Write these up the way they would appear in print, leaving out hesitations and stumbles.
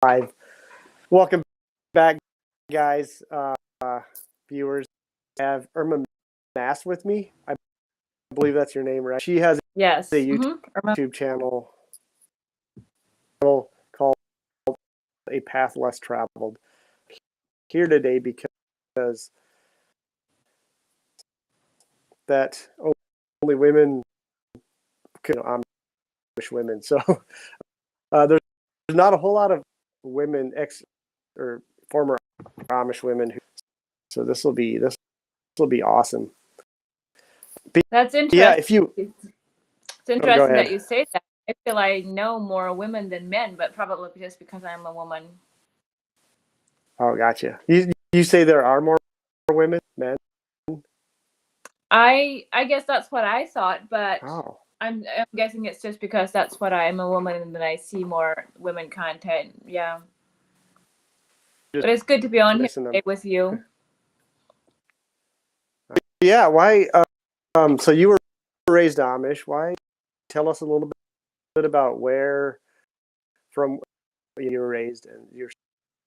Live. Welcome back, guys, viewers. I have Erma Mast with me. I believe that's your name, right? She has a YouTube channel called A Path Less Traveled. Here today because that only women, Amish women. So there's not a whole lot of women, or former Amish women, so this will be awesome. That's interesting. Yeah, it's interesting that you say that. I feel I know more women than men, but probably just because I'm a woman. Oh, gotcha. You say there are more women, men? I guess that's what I thought, but I'm guessing it's just because that's what I'm a woman and then I see more women content. Yeah. But it's good to be on here today with you. Yeah, why? So you were raised Amish. Why? Tell us a little bit about where from you were raised and your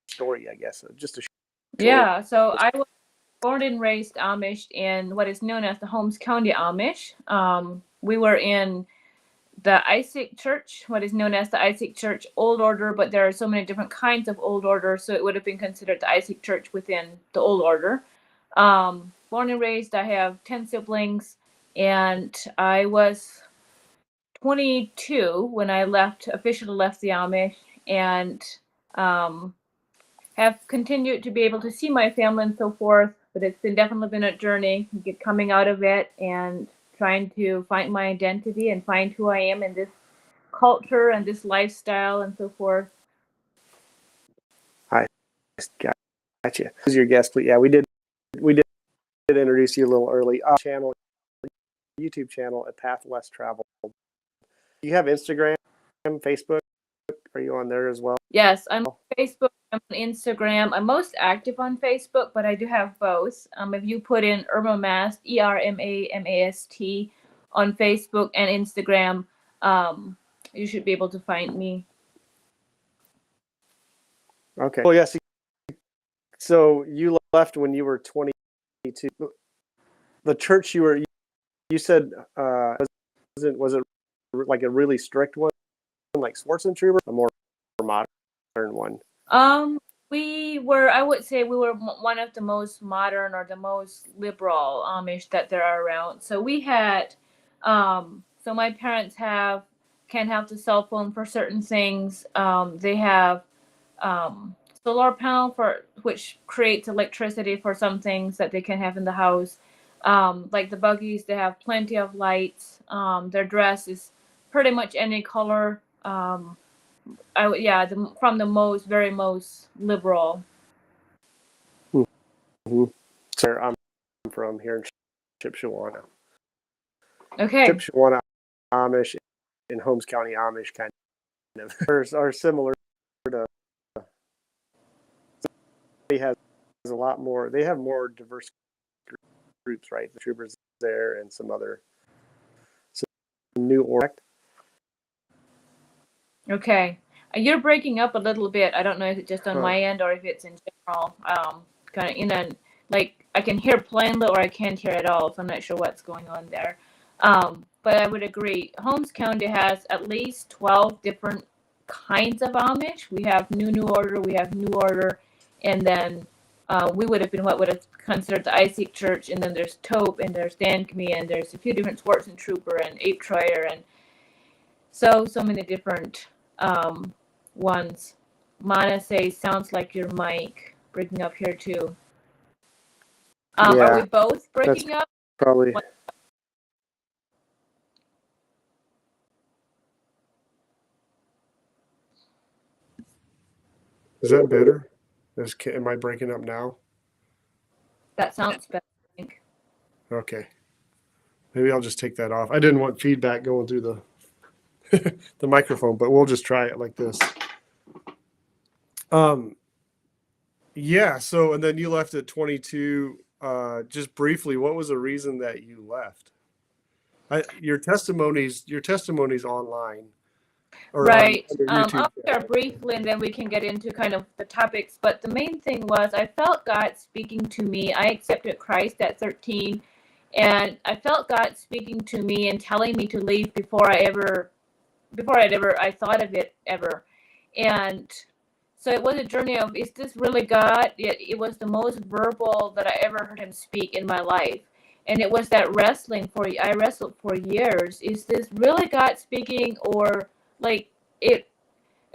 story, I guess. Just a short. Yeah, so I was born and raised Amish in what is known as the Holmes County Amish. We were in the Isaac Church, what is known as the Isaac Church Old Order, but there are so many different kinds of Old Order, so it would have been considered the Isaac Church within the Old Order. Born and raised, I have 10 siblings, and I was 22 when I officially left the Amish, and have continued to be able to see my family and so forth, but it's definitely been a journey coming out of it and trying to find my identity and find who I am in this culture and this lifestyle and so forth. Hi, gotcha. Who's your guest? Yeah, we did introduce you a little early. YouTube channel, A Path Less Traveled. You have Instagram, Facebook. Are you on there as well? Yes, I'm on Facebook. I'm on Instagram. I'm most active on Facebook, but I do have both. If you put in Erma Mast, ERMAMAST, on Facebook and Instagram, you should be able to find me. Okay. Well, yes. So you left when you were 22. The church you said was it like a really strict one, like Schwarzenegger, a more modern one? I would say we were one of the most modern or the most liberal Amish that there are around. So we had, so my parents can't have the cell phone for certain things. They have solar panel which creates electricity for some things that they can have in the house. Like the buggies, they have plenty of lights. Their dress is pretty much any color. From the very most liberal. Mm-hmm. So I'm from here in Shipshewana. Okay. Shipshewana Amish in Holmes County Amish kind of are similar to. They have a lot more. They have more diverse groups, right? The troopers there and some new org. Okay. You're breaking up a little bit. I don't know if it's just on my end or if it's in general. Kind of like I can hear plainly or I can't hear at all, so I'm not sure what's going on there. But I would agree. Holmes County has at least 12 different kinds of Amish. We have New Order, we have New Order, and then we would have been what would have considered the Isaac Church, and then there's Taupe, and there's Dankme, and there's a few different Swartz and Trooper, and Ape Troyer, and so many different ones. Mana says, sounds like your mic breaking up here too. Are we both breaking up? Probably. Is that better? Am I breaking up now? That sounds better, I think. Okay. Maybe I'll just take that off. I didn't want feedback going through the microphone, but we'll just try it like this. Yeah. So, and then you left at 22. Just briefly, what was the reason that you left? Your testimony's online. Or Right. on their YouTube I'll share channel? briefly and then we can get into kind of the topics. But the main thing was I felt God speaking to me. I accepted Christ at 13, and I felt God speaking to me and telling me to leave I thought of it ever. And so it was a journey of, is this really God? It was the most verbal that I ever heard him speak in my life. And it was that I wrestled for years. Is this really God speaking, or like it?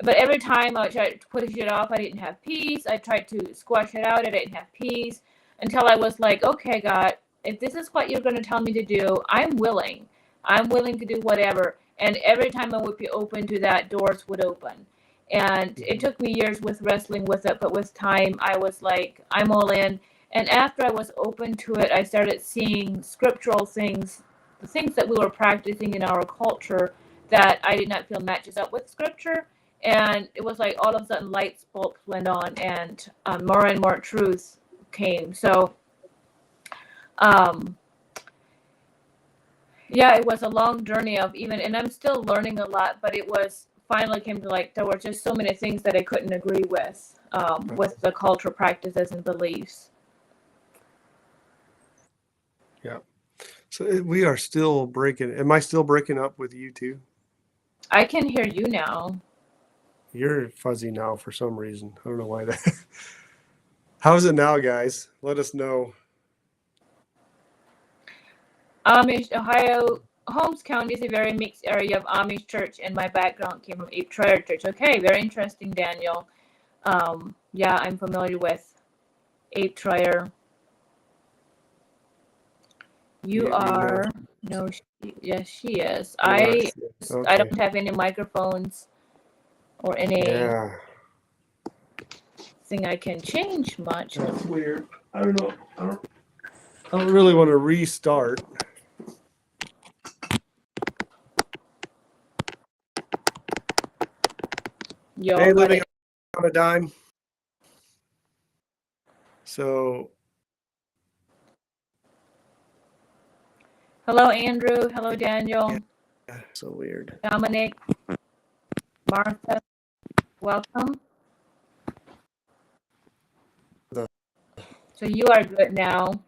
But every time I tried to push it off, I didn't have peace. I tried to squash it out, I didn't have peace until I was like, okay, God, if this is what you're going to tell me to do, I'm willing. I'm willing to do whatever. And every time I would be open to that, doors would open. And it took me years with wrestling with it, but with time, I was like, I'm all in. And after I was open to it, I started seeing scriptural things, the things that we were practicing in our culture that I did not feel matches up with scripture. And it was like all of a sudden light bulbs went on, and more and more truth came. So um, yeah, it was a long journey of even, and I'm still learning a lot, but it was finally came to like there were just so many things that I couldn't agree with the cultural practices and beliefs. Yeah. So we are still breaking. Am I still breaking up with you too? I can hear you now. You're fuzzy now for some reason. I don't know why that. How's it now, guys? Let us know. Amish, Ohio, Holmes County is a very mixed area of Amish church, and my background came from a prayer church. Okay, very interesting, Daniel. Yeah, I'm familiar with Ape Trier. You are no, yes, she is. I don't have any microphones or anything I can change much. That's weird. I don't know. I don't really want to restart. Hey, living on a dime. So. Hello, Andrew. Hello, Daniel. Yeah, so weird. Dominic. Martha. Welcome. So you are good now.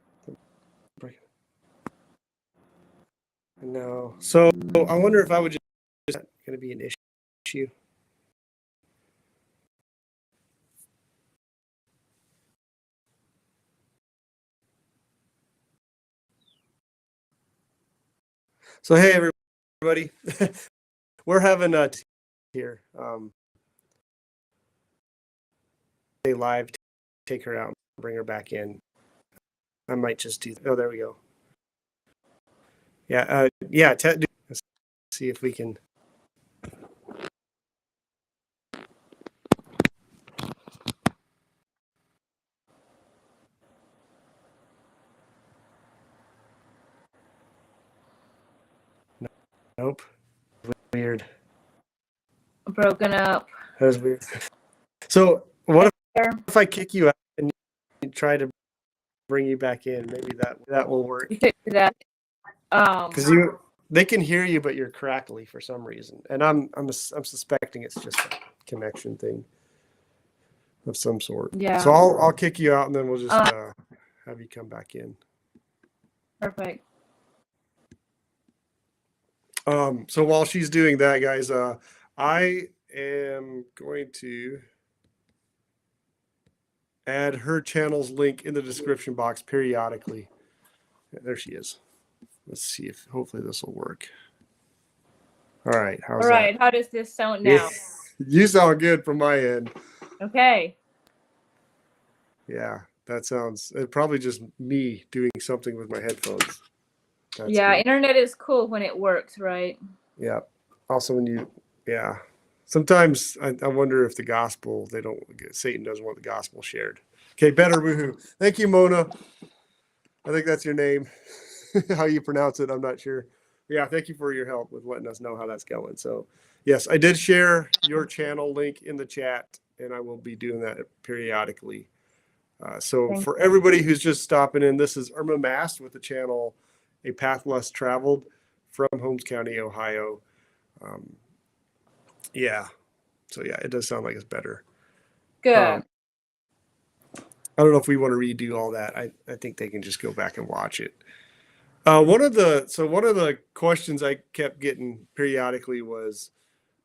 No. So I wonder if I would just going to be an issue. So hey, everybody, we're having a here. A live, take her out, bring her back in. I might just do. Oh, there we go. Yeah, yeah. Let's see if we can. Nope. Weird. Broken up. That was weird. So what if I kick you out and try to bring you back in? Maybe that will work. You could do that. Because they can hear you, but you're crackly for some reason, and I'm suspecting it's just a connection thing of some sort. Yeah. So I'll kick you out, and then we'll just have you come back in. Perfect. So while she's doing that, guys, I am going to add her channel's link in the description box periodically. There she is. Let's see if hopefully this will work. All right. How's All right. that? How does this sound now? You sound good from my end. Okay. Yeah, that sounds probably just me doing something with my headphones. That's good. Internet is cool when it works, right? Yeah. Also, when sometimes I wonder if the gospel, Satan doesn't want the gospel shared. Okay, better woohoo. Thank you, Mona. I think that's your name. How you pronounce it, I'm not sure. Yeah, thank you for your help with letting us know how that's going. So, yes, I did share your channel link in the chat, and I will be doing that periodically. So for everybody who's just stopping in, this is Erma Mast with the channel A Path Less Traveled from Holmes County, Ohio. Yeah. So yeah, it does sound like it's better. Good. I don't know if we want to redo all that. I think they can just go back and watch it. One of the questions I kept getting periodically was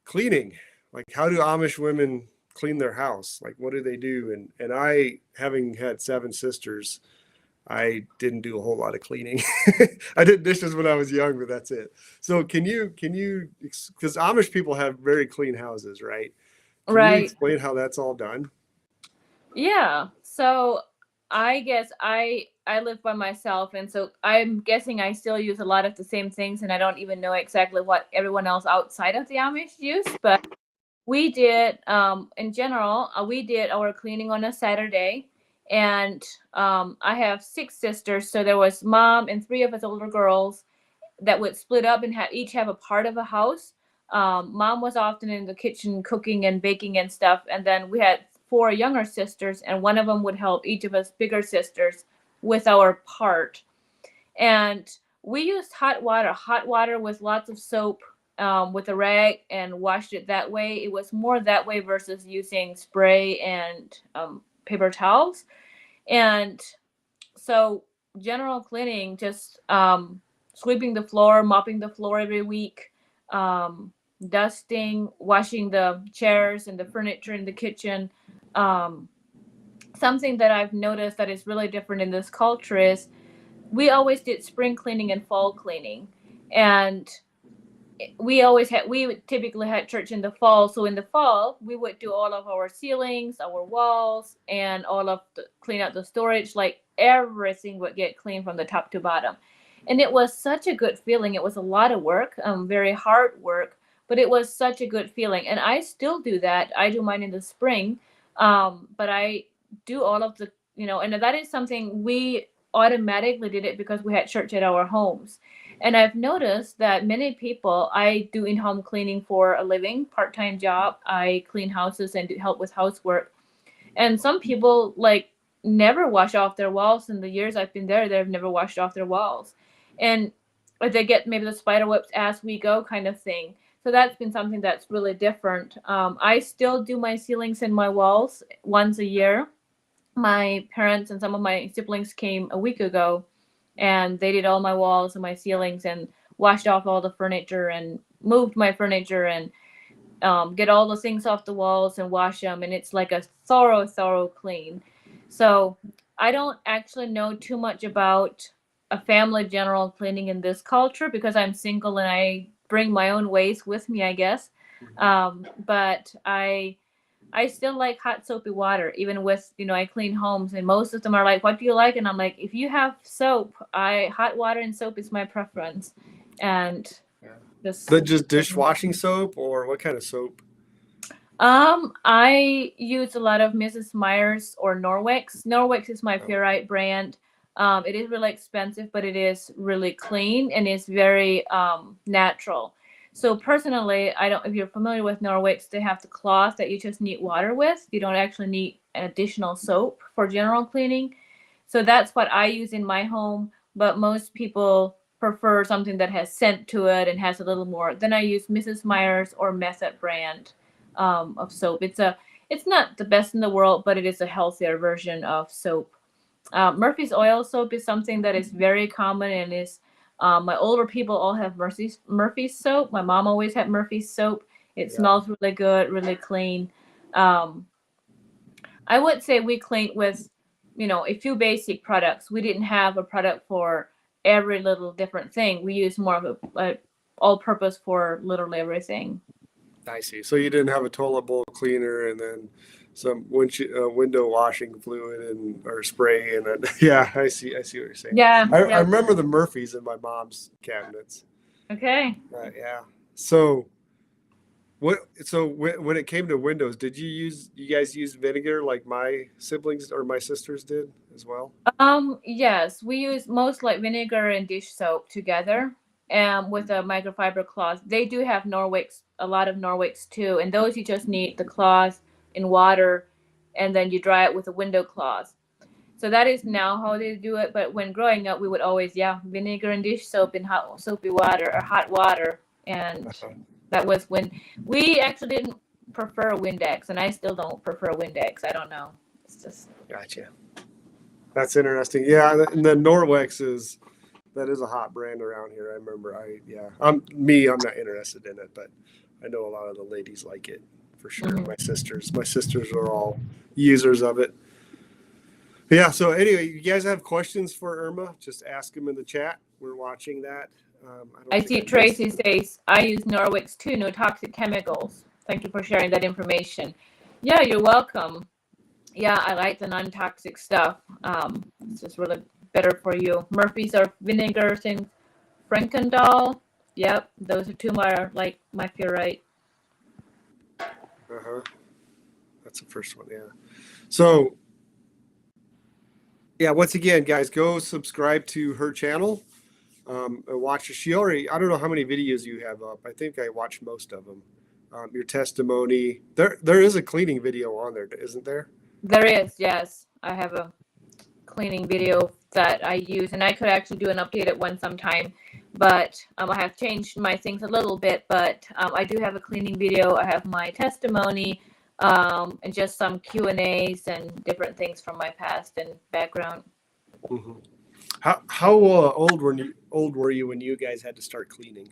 cleaning. Like, how do Amish women clean their house? Like, what do they do? And I, having had 7 sisters, I didn't do a whole lot of cleaning. I did dishes when I was young, but that's it. So can you, because Amish people have very clean houses, right? Can you Right. explain how that's all done? Yeah. So I guess I live by myself, and so I'm guessing I still use a lot of the same things, and I don't even know exactly what everyone else outside of the Amish use. But we did, in general, we did our cleaning on a Saturday, and I have 6 sisters, so there was mom and 3 of us older girls that would split up and each have a part of a house. Mom was often in the kitchen cooking and baking and stuff, and then we had 4 younger sisters, and one of them would help each of us bigger sisters with our part. And we used hot water with lots of soap, with a rag, and washed it that way. It was more that way versus using spray and paper towels. And so general cleaning, just sweeping the floor, mopping the floor every week, dusting, washing the chairs and the furniture in the kitchen. Um, Something that I've noticed that is really different in this culture is we always did spring cleaning and fall cleaning, and we typically had church in the fall. So in the fall we would do all of our ceilings, our walls, and all of the clean out the storage. Like everything would get clean from the top to bottom, and it was such a good feeling. It was a lot of work, very hard work, but it was such a good feeling. And I still do that. I do mine in the spring, but I do all of the, and that is something we automatically did it because we had church at our homes. And I've noticed that many people, I do in-home cleaning for a living, part-time job. I clean houses and do help with housework. And some people like never wash off their walls. In the years I've been there, they've never washed off their walls. And they get maybe the spider webs as we go kind of thing. So that's been something that's really different. I still do my ceilings and my walls once a year. My parents and some of my siblings came a week ago, and they did all my walls and my ceilings and washed off all the furniture and moved my furniture and get all the things off the walls and wash them. And it's like a thorough clean. So I don't actually know too much about a family general cleaning in this culture because I'm single and I bring my own ways with me, I guess. But I still like hot soapy water, even with, I clean homes, and most of them are like, what do you like? And I'm like, if you have soap, hot water and soap is my preference. And just dishwashing soap, or what kind of soap? I use a lot of Mrs. Meyer's or Norwex. Norwex is my favorite brand. It is really expensive, but it is really clean and it's very natural. So personally, I don't. If you're familiar with Norwex, they have the cloth that you just need water with. You don't actually need additional soap for general cleaning. So that's what I use in my home. But most people prefer something that has scent to it and has a little more. Then I use Mrs. Meyer's or Method brand of soap. It's not the best in the world, but it is a healthier version of soap. Murphy's oil soap is something that is very common and is my older people all have Murphy's soap. My mom always had Murphy's soap. It smells really good, really clean. I would say we cleaned with, a few basic products. We didn't have a product for every little different thing. We used more of a all-purpose for literally everything. I see. So you didn't have a toilet bowl cleaner and then some window washing fluid or spray and yeah, I see what you're saying. Yeah. I remember the Murphys in my mom's cabinets. Okay. Yeah. So when it came to windows, did you guys use vinegar like my siblings or my sisters did as well? Yes, we use most like vinegar and dish soap together, with a microfiber cloth. They do have Norwex, a lot of Norwex too, and those you just need the cloth in water, and then you dry it with a window cloth. So that is now how they do it. But when growing up, we would always, vinegar and dish soap in hot soapy water or hot water, and That was when we actually didn't prefer Windex, and I still don't prefer Windex. I don't know. It's just Gotcha. That's interesting. Yeah, and the Norwex is a hot brand around here. I remember. I'm not interested in it, but I know a lot of the ladies like it for sure. Mhm. My sisters are all users of it. Yeah. So anyway, you guys have questions for Erma? Just ask them in the chat. We're watching that. I see Tracy says, I use Norwex too, no toxic chemicals. Thank you for sharing that information. Yeah, you're welcome. Yeah, I like the non-toxic stuff. It's just really better for you. Murphy's or vinegars and Frankendal. Yep, those are two like my favorite. That's the first one. Yeah. So, yeah. Once again, guys, go subscribe to her channel. And watch. I don't know how many videos you have up. I think I watched most of them. Your testimony. There is a cleaning video on there, isn't there? There is, yes. I have a cleaning video that I use, and I could actually do an updated one sometime, but I have changed my things a little bit, but I do have a cleaning video. I have my testimony, and just some Q&As and different things from my past and background. Mm-hmm. How old were you when you guys had to start cleaning?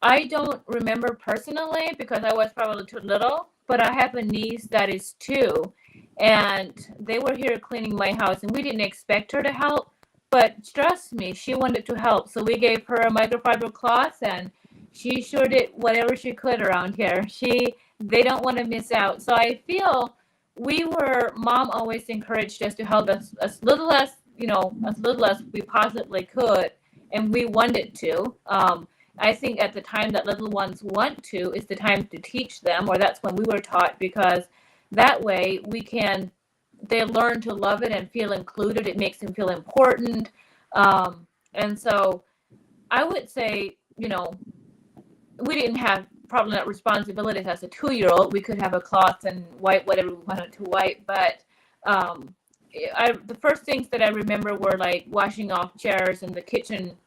I don't remember personally because I was probably too little, but I have a niece that is 2, and they were here cleaning my house, and we didn't expect her to help, but trust me, she wanted to help. So we gave her a microfiber cloth, and she sure did whatever she could around here. They don't want to miss out. So I feel mom always encouraged us to help us as little as we possibly could, and we wanted to. I think at the time that little ones want to is the time to teach them, or that's when we were taught, because that way they learn to love it and feel included. It makes them feel important. And so I would say, we didn't have probably not responsibilities as a 2-year-old. We could have a cloth and wipe whatever we wanted to wipe, but the first things that I remember were like washing off chairs in the kitchen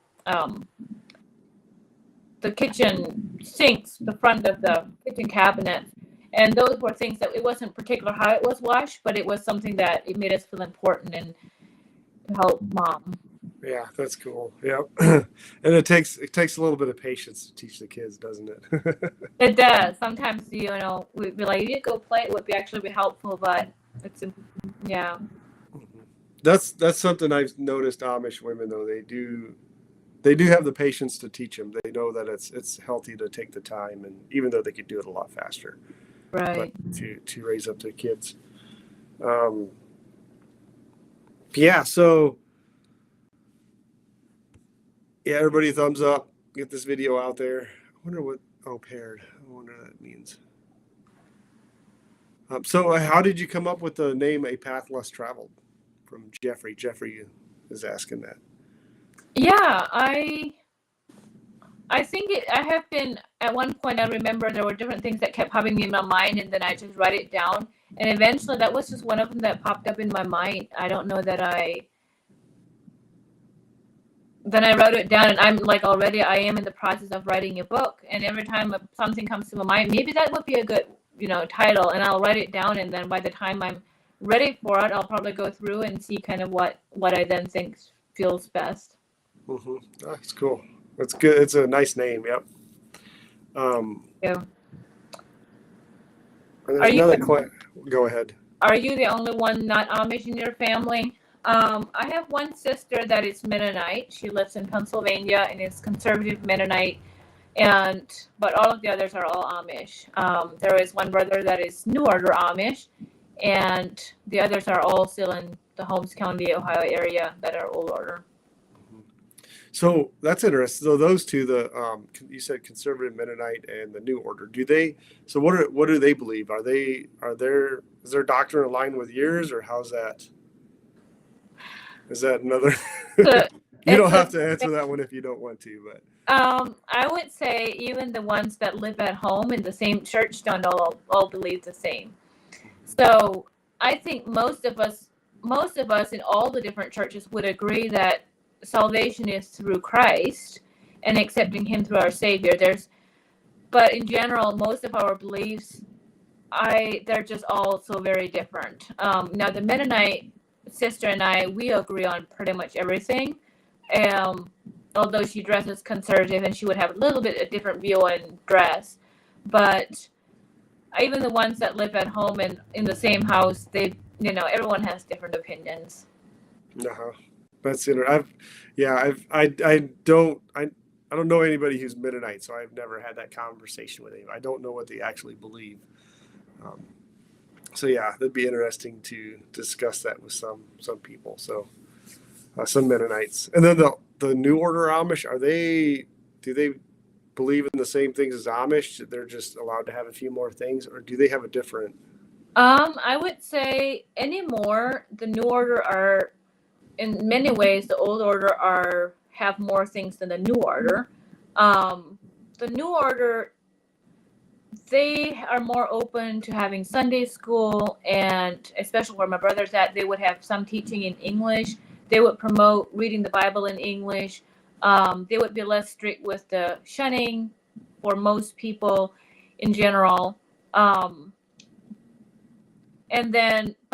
sinks, the front of the kitchen cabinet. And those were things that it wasn't particular how it was washed, but it was something that it made us feel important and to help mom. Yeah, that's cool. Yep. And it takes a little bit of patience to teach the kids, doesn't it? It does. Sometimes, we'd be like, you go play, it would actually be helpful, but yeah. That's something I've noticed Amish women, though. They do have the patience to teach them. They know that it's healthy to take the time, and even though they could do it a lot faster, right? But to raise up their kids. Yeah. So yeah, everybody, thumbs up. Get this video out there. I wonder what paired. I wonder what that means. So how did you come up with the name A Path Less Traveled? From Jeffrey. Jeffrey is asking that. Yeah, I think I have been, at one point I remember there were different things that kept popping in my mind, and then I just write it down, and eventually that was just one of them that popped up in my mind. I don't know then I wrote it down, and I'm like, already I am in the process of writing a book, and every time something comes to my mind, maybe that would be a good title, and I'll write it down, and then by the time I'm ready for it, I'll probably go through and see kind of what I then think feels best. Mm-hmm. That's cool. That's good. It's a nice name. Yep. Yeah. Go ahead. Are you the only one not Amish in your family? I have one sister that is Mennonite. She lives in Pennsylvania and is conservative Mennonite, but all of the others are all Amish. There is one brother that is New Order Amish, and the others are all still in the Holmes County, Ohio area that are Old Order. So that's interesting. So those two, you said conservative Mennonite and the New Order. So what do they believe? Is their doctrine aligned with yours, or how's that? Is that another? You don't have to answer that one if you don't want to, but. I would say even the ones that live at home in the same church don't all believe the same. So I think most of us in all the different churches would agree that salvation is through Christ, and accepting Him through our Savior. But in general, most of our beliefs, they're just all so very different. Now, the Mennonite sister and I, we agree on pretty much everything. Although she dresses conservative and she would have a little bit a different view on dress, but even the ones that live at home and in the same house, everyone has different opinions. Uh-huh. That's I don't know anybody who's Mennonite, so I've never had that conversation with anyone. I don't know what they actually believe. So yeah, that'd be interesting to discuss that with some people. So some Mennonites, and then the New Order Amish, do they believe in the same things as Amish? They're just allowed to have a few more things, or do they have a different? I would say anymore, the New Order are, in many ways, the Old Order have more things than the New Order. The New Order, they are more open to having Sunday school, and especially where my brother's at, they would have some teaching in English. They would promote reading the Bible in English. They would be less strict with the shunning for most people in general. But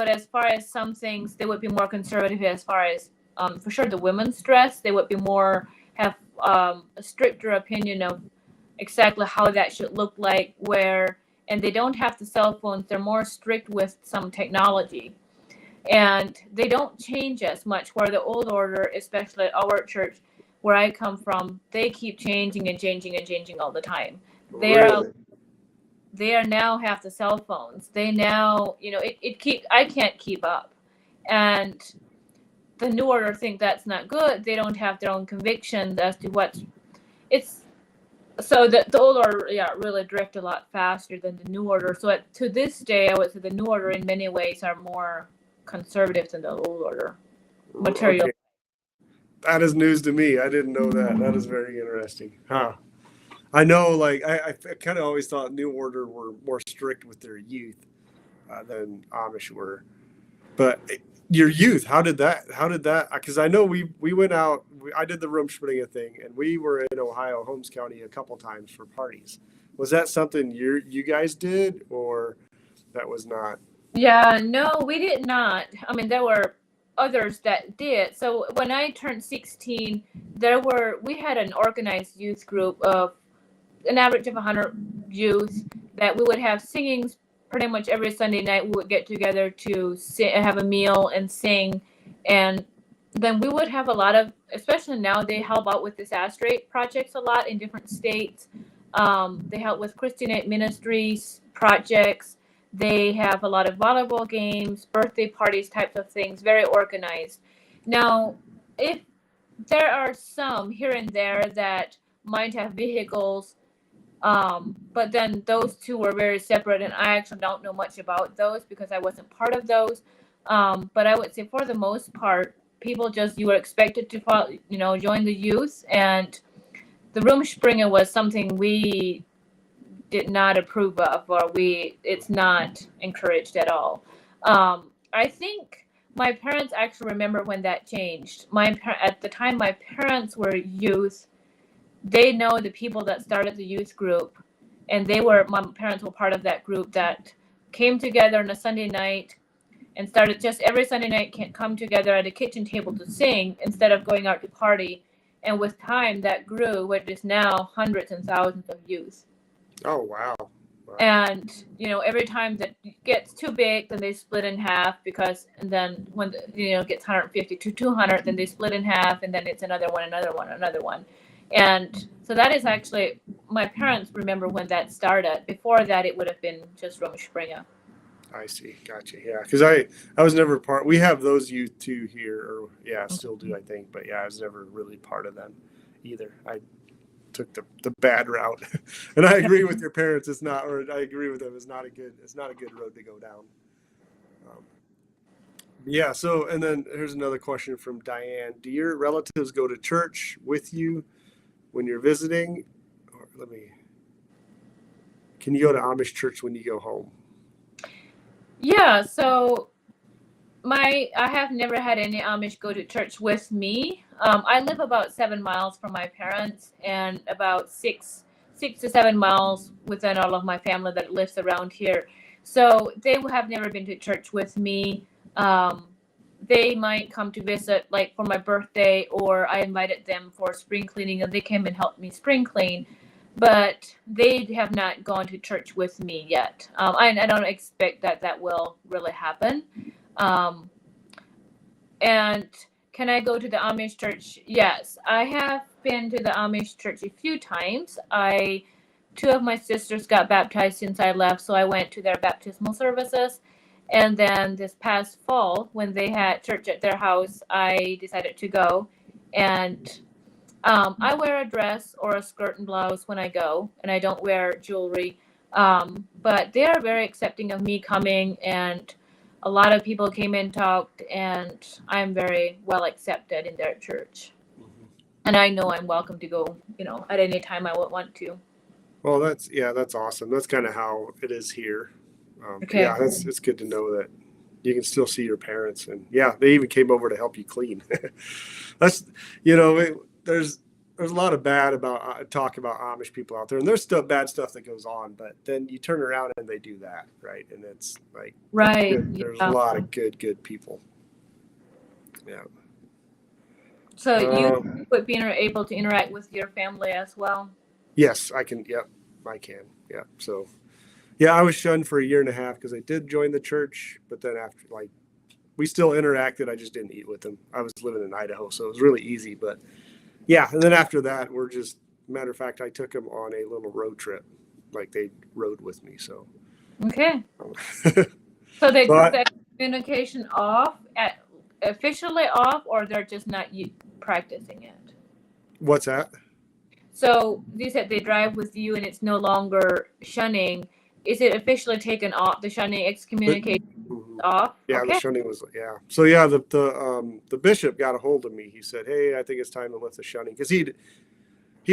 as far as some things, they would be more conservative as far as, for sure, the women's dress. They would be have a stricter opinion of exactly how that should look like, and they don't have the cell phones. They're more strict with some technology. And they don't change as much, where the Old Order, especially at our church, where I come from, they keep changing and changing and changing all the time. They are now have the cell phones. They now, I can't keep up. And the New Order think that's not good. They don't have their own convictions as to so the Old Order, really drift a lot faster than the New Order. So to this day, I would say the New Order in many ways are more conservative than the Old Order. Material. Okay. That is news to me. I didn't know that. That is very interesting. Huh. I know, like, I kind of always thought New Order were more strict with their youth than Amish were. But your youth, how did that, because I know we went out, I did the Rumspringa thing, and we were in Ohio, Holmes County, a couple times for parties. Was that something you guys did, or that was not? Yeah, no, we did not. I mean, there were others that did. So when I turned 16, we had an organized youth group of an average of 100 youth that we would have singings pretty much every Sunday night. We would get together to have a meal and sing. And then we would have a lot of, especially now, they help out with disaster aid projects a lot in different states. They help with Christian Aid Ministries projects. They have a lot of volleyball games, birthday parties, types of things, very organized. Now, if there are some here and there that might have vehicles, but then those two were very separate, and I actually don't know much about those because I wasn't part of those. But I would say for the most part, people you were expected to follow, join the youth, and the Rumspringa was something we did not approve of, or it's not encouraged at all. I think my parents actually remember when that changed. At the time my parents were youth, they know the people that started the youth group, and my parents were part of that group that came together on a Sunday night and started just every Sunday night come together at a kitchen table to sing instead of going out to party. And with time that grew, which is now hundreds and thousands of youth. Oh, wow. And, every time that gets too big, then they split in half, and then when, it gets 150 to 200, then they split in half, and then it's another one. And so that is actually, my parents remember when that started. Before that, it would have been just Rumspringa. I see. Gotcha. Yeah. Because I was never we have those youth too here, or still do, I think. But I was never really part of them either. I took the bad route. And I agree with your parents. I agree with them. It's not a good road to go down. So, and then here's another question from Diane. Do your relatives go to church with you when you're visiting? Or can you go to Amish church when you go home? Yeah, so I have never had any Amish go to church with me. I live about 7 miles from my parents, and about six to 7 miles within all of my family that lives around here. So they have never been to church with me. Um, they might come to visit, like for my birthday, or I invited them for spring cleaning, and they came and helped me spring clean. But they have not gone to church with me yet. I don't expect that that will really happen. Um, and can I go to the Amish church? Yes, I have been to the Amish church a few times. Two of my sisters got baptized since I left, so I went to their baptismal services. And then this past fall, when they had church at their house, I decided to go. And I wear a dress or a skirt and blouse when I go, and I don't wear jewelry. But they are very accepting of me coming, and a lot of people came and talked, and I'm very well accepted in their church. Mhm. And I know I'm welcome to go, at any time I would want to. Well, that's awesome. That's kind of how it is here. Okay. Yeah, it's good to know that you can still see your parents, and yeah, they even came over to help you clean. That's there's a lot of bad about talk about Amish people out there, and there's still bad stuff that goes on, but then you turn around and they do that, right? And it's like Right. there's Yeah. a lot of good people. Yeah. So you would be able to interact with your family as well? Yes, I can. Yep, I can. Yeah. So, yeah, I was shunned for a year and a half because I did join the church, but then after, like, we still interacted. I just didn't eat with them. I was living in Idaho, so it was really easy. But yeah, and then after that, matter of fact, I took them on a little road trip. Like they rode with me. So. Okay. So they But- took that communication officially off, or they're just not practicing it? What's that? So you said they drive with you and it's no longer shunning. Is it officially taken off? The shunning excommunication Mhm. off? Yeah, Okay. the shunning was So yeah, the bishop got a hold of me. He said, "Hey, I think it's time to lift the shunning," because he'd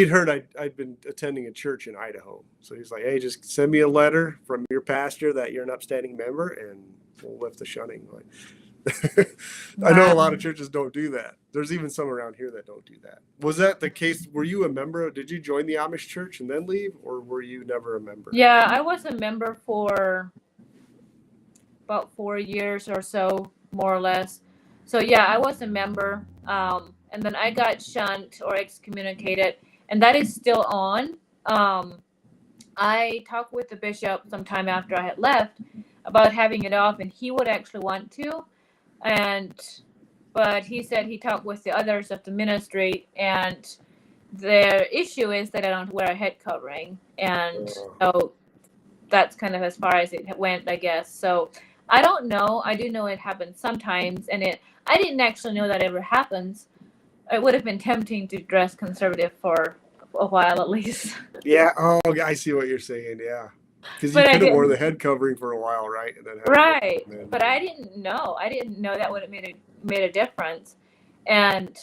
heard I'd been attending a church in Idaho. So he's like, "Hey, just send me a letter from your pastor that you're an upstanding member, and we'll lift the shunning." Like, I know a lot of churches don't do that. There's even some around here that don't do that. Was that the case? Were you a member? Did you join the Amish church and then leave, or were you never a member? Yeah, I was a member for about 4 years or so, more or less. So yeah, I was a member, and then I got shunned or excommunicated, and that is still on. I talked with the bishop sometime after I had left about having it off, and he would actually want to, but he said he talked with the others of the ministry, and their issue is that I don't wear a head covering, and so that's kind of as far as it went, I guess. So I don't know. I do know it happens sometimes, and I didn't actually know that ever happens. It would have been tempting to dress conservative for a while at least. Yeah. Oh, I see what you're saying. Yeah. Because you But I could have worn didn't. the head covering for a while, right? And then Right. and then- But I didn't know. I didn't know that would have made a difference. And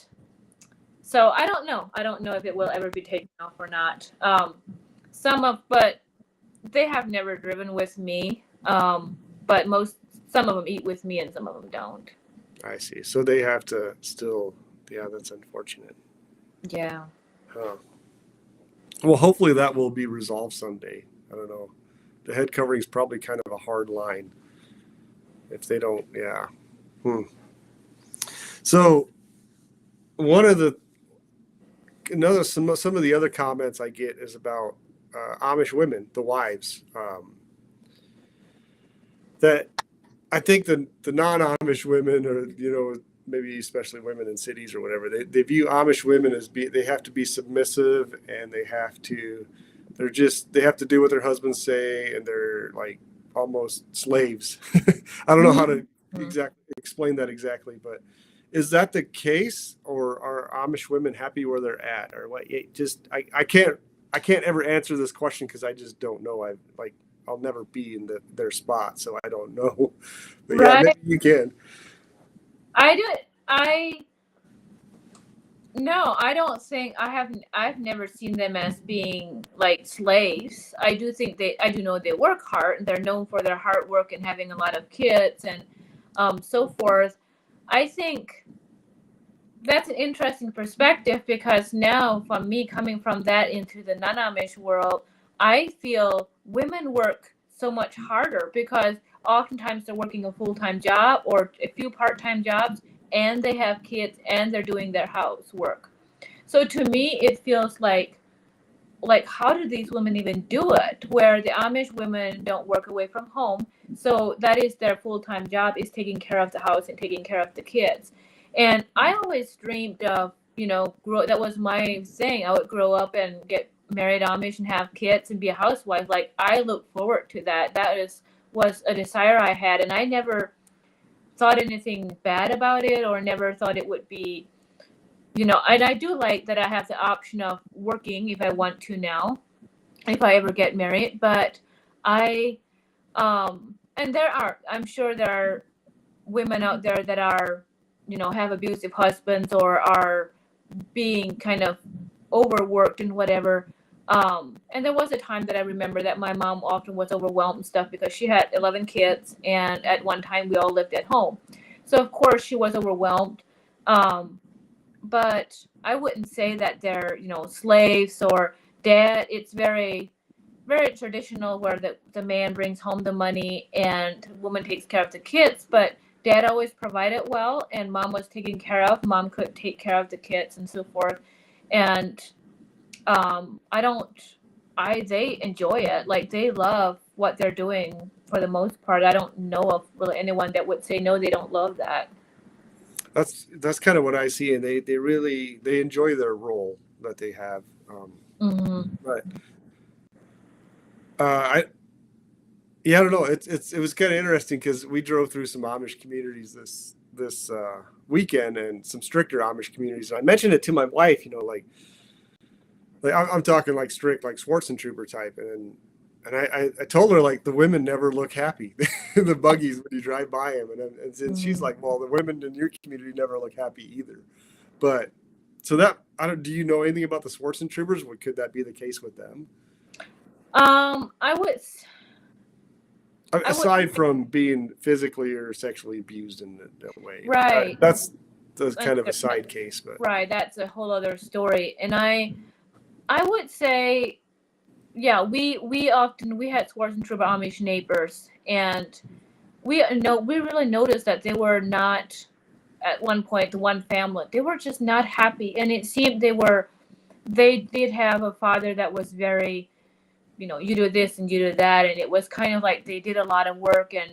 so I don't know. I don't know if it will ever be taken off or not. But they have never driven with me. But some of them eat with me and some of them don't. I see. So they have to still. Yeah, that's unfortunate. Yeah. Huh. Well, hopefully that will be resolved someday. I don't know. The head covering is probably kind of a hard line. If they don't, yeah. So one of some of the other comments I get is about Amish women, the wives. That I think the non-Amish women, or maybe especially women in cities or whatever, they view Amish women as they have to be submissive, and they have to do what their husbands say, and they're like almost slaves. I don't know how to explain that exactly, but is that the case, or are Amish women happy where they're at, or what? I can't ever answer this question because I just don't know. I'll never be in their spot, so I don't know. But yeah, maybe you can. No, I don't think I've never seen them as being like slaves. I do know they work hard, and they're known for their hard work and having a lot of kids, and so forth. I think that's an interesting perspective because now, from me coming from that into the non-Amish world, I feel women work so much harder because oftentimes they're working a full-time job or a few part-time jobs, and they have kids and they're doing their housework. So to me, it feels like how do these women even do it where the Amish women don't work away from home, so that is their full-time job, is taking care of the house and taking care of the kids. And I always dreamed of, that was my thing. I would grow up and get married Amish and have kids and be a housewife. Like, I look forward to that. Was a desire I had, and I never thought anything bad about it or never thought it would be, and I do like that I have the option of working if I want to now, if I ever get married. But I, and I'm sure there are women out there that are, have abusive husbands or are being kind of overworked and whatever. And there was a time that I remember that my mom often was overwhelmed and stuff because she had 11 kids, and at one time we all lived at home. So of course she was overwhelmed. But I wouldn't say that they're, slaves or dad. It's very, very traditional where the man brings home the money and the woman takes care of the kids. But dad always provided well, and mom was taken care of. Mom could take care of the kids and so forth. And they enjoy it. Like, they love what they're doing for the most part. I don't know of really anyone that would say no, they don't love that. That's kind of what I see, and they really enjoy their role that they have. But I don't know. It was kind of interesting because we drove through some Amish communities this weekend, and some stricter Amish communities. And I mentioned it to my wife. Like I'm talking like strict, like Schwarzentrooper type, and I told her, like, the women never look happy in the buggies when you drive by them, and she's like, well, the women in your community never look happy either. But so that do you know anything about the Schwarzentroopers? Could that be the case with them? I would. Aside from being physically or sexually abused in that way, right? That's kind of a side case, but right, that's a whole other story. And I would say, yeah, we had Schwarzentrooper Amish neighbors, and we really noticed that they were not, at one point, the one family, they were just not happy, and it seemed they did have a father that was very, you do this and you do that, and it was kind of like they did a lot of work, and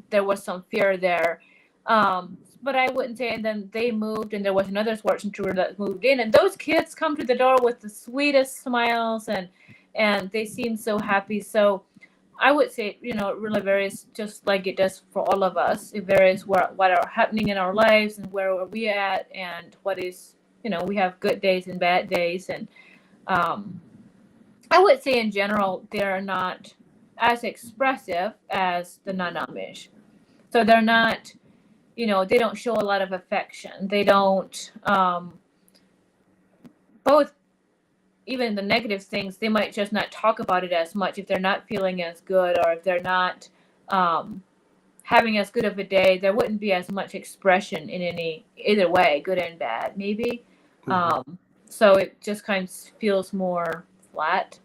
there was some fear there. But I wouldn't say, and then they moved, and there was another Schwarzentrooper that moved in, and those kids come to the door with the sweetest smiles, and they seem so happy. So I would say, it really varies, just like it does for all of us. It varies what are happening in our lives and where are we at, and what is, we have good days and bad days. And I would say in general, they're not as expressive as the non-Amish. So they're not, they don't show a lot of affection. They don't, both, even the negative things, they might just not talk about it as much if they're not feeling as good, or if they're not having as good of a day. There wouldn't be as much expression in either way, good and bad, maybe. So it just kind of feels more flat.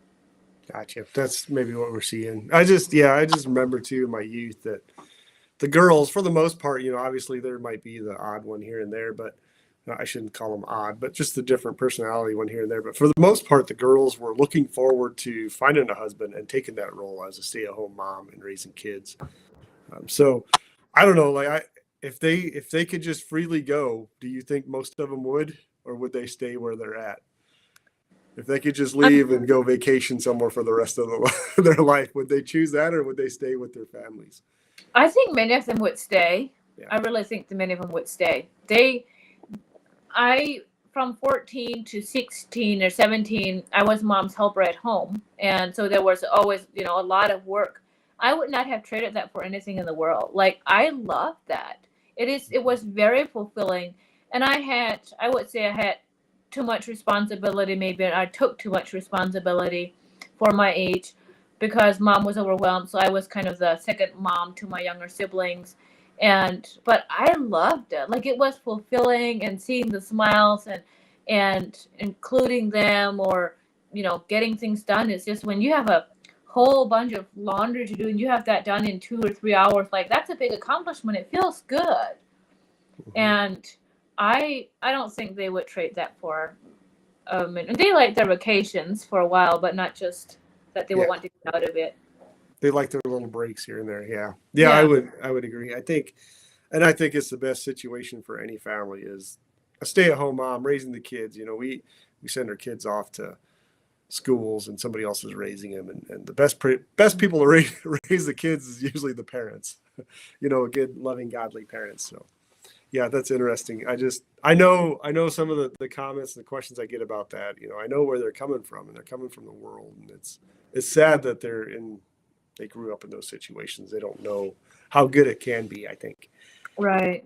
Gotcha. That's maybe what we're seeing. I just remember too in my youth that the girls, for the most part, obviously there might be the odd one here and there, but I shouldn't call them odd, but just the different personality one here and there. But for the most part, the girls were looking forward to finding a husband and taking that role as a stay-at-home mom and raising kids. So I don't know, like if they could just freely go, do you think most of them would, or would they stay where they're at? If they could just leave and go vacation somewhere for the rest of their life, would they choose that, or would they stay with their families? I think many of them would stay. Yeah. I really think many of them would stay. From 14 to 16 or 17, I was mom's helper at home. And so there was always, a lot of work. I would not have traded that for anything in the world. Like, I love that. It was very fulfilling. And I would say I had too much responsibility. Maybe I took too much responsibility for my age because mom was overwhelmed. So I was kind of the second mom to my younger siblings. But I loved it. Like, it was fulfilling, and seeing the smiles and including them, or getting things done. It's just when you have a whole bunch of laundry to do and you have that done in 2 or 3 hours, like, that's a big accomplishment. It feels good. And I don't think they would trade that for a minute. They like their vacations for a while, but not just that they would want to get out of it. They like their little breaks here and there. Yeah. I would agree. I think it's the best situation for any family is a stay-at-home mom raising the kids. We send our kids off to schools and somebody else is raising them, and the best people to raise the kids is usually the parents. Good, loving, godly parents. So yeah, that's interesting. I know some of the comments and the questions I get about that. I know where they're coming from, and they're coming from the world, and it's sad that they grew up in those situations. They don't know how good it can be, I think. Right.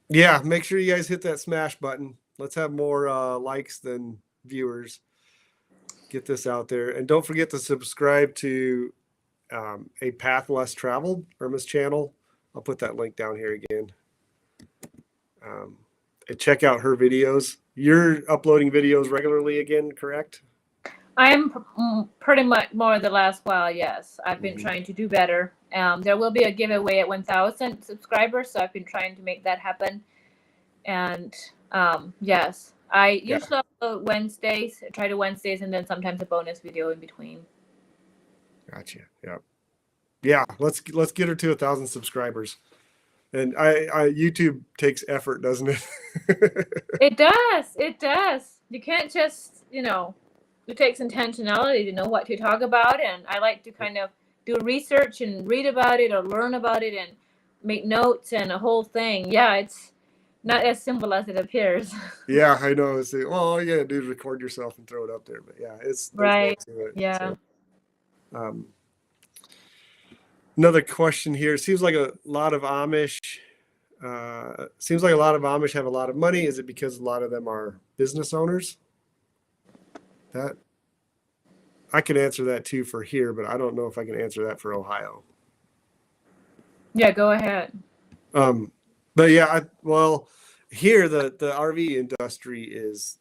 Yeah, make sure you guys hit that smash button. Let's have more likes than viewers. Get this out there. And don't forget to subscribe to A Path Less Traveled, Erma's channel. I'll put that link down here again. And check out her videos. You're uploading videos regularly again, correct? I'm pretty much more the last while, yes. I've been trying to do better. There will be a giveaway at 1,000 subscribers, so I've been trying to make that happen. And yes, I usually upload Wednesdays, try to Wednesdays, and then sometimes a bonus video in between. Gotcha. Yeah. Let's get her to 1,000 subscribers. And YouTube takes effort, doesn't it? It does. You can't just, it takes intentionality to know what to talk about. And I like to kind of do research and read about it or learn about it and make notes and a whole thing. Yeah, it's not as simple as it appears. Yeah, I know. All you gotta do is record yourself and throw it up there. But yeah, there's right. more to it. Yeah. So, another question here. It seems like a lot of Amish have a lot of money. Is it because a lot of them are business owners? That I can answer that too for here, but I don't know if I can answer that for Ohio. Yeah, go ahead. But yeah, here the RV industry is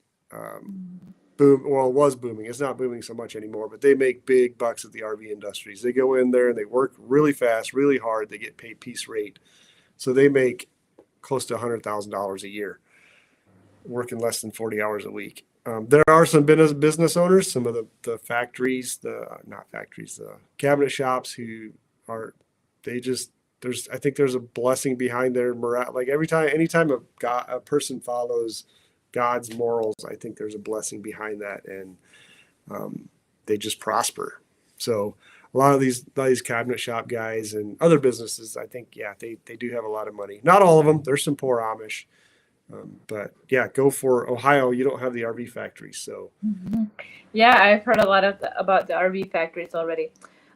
was booming. It's not booming so much anymore, but they make big bucks at the RV industries. They go in there and they work really fast, really hard. They get paid piece rate. So they make close to $100,000 a year working less than 40 hours a week. There are some business owners, some of the factories, the cabinet shops who are, I think there's a blessing behind their morale. Like anytime a person follows God's morals, I think there's a blessing behind that, and they just prosper. So a lot of these cabinet shop guys and other businesses, I think, they do have a lot of money. Not all of them. There's some poor Amish. But yeah, go for Ohio. You don't have the RV factories, so. Yeah, I've heard a lot about the RV factories already.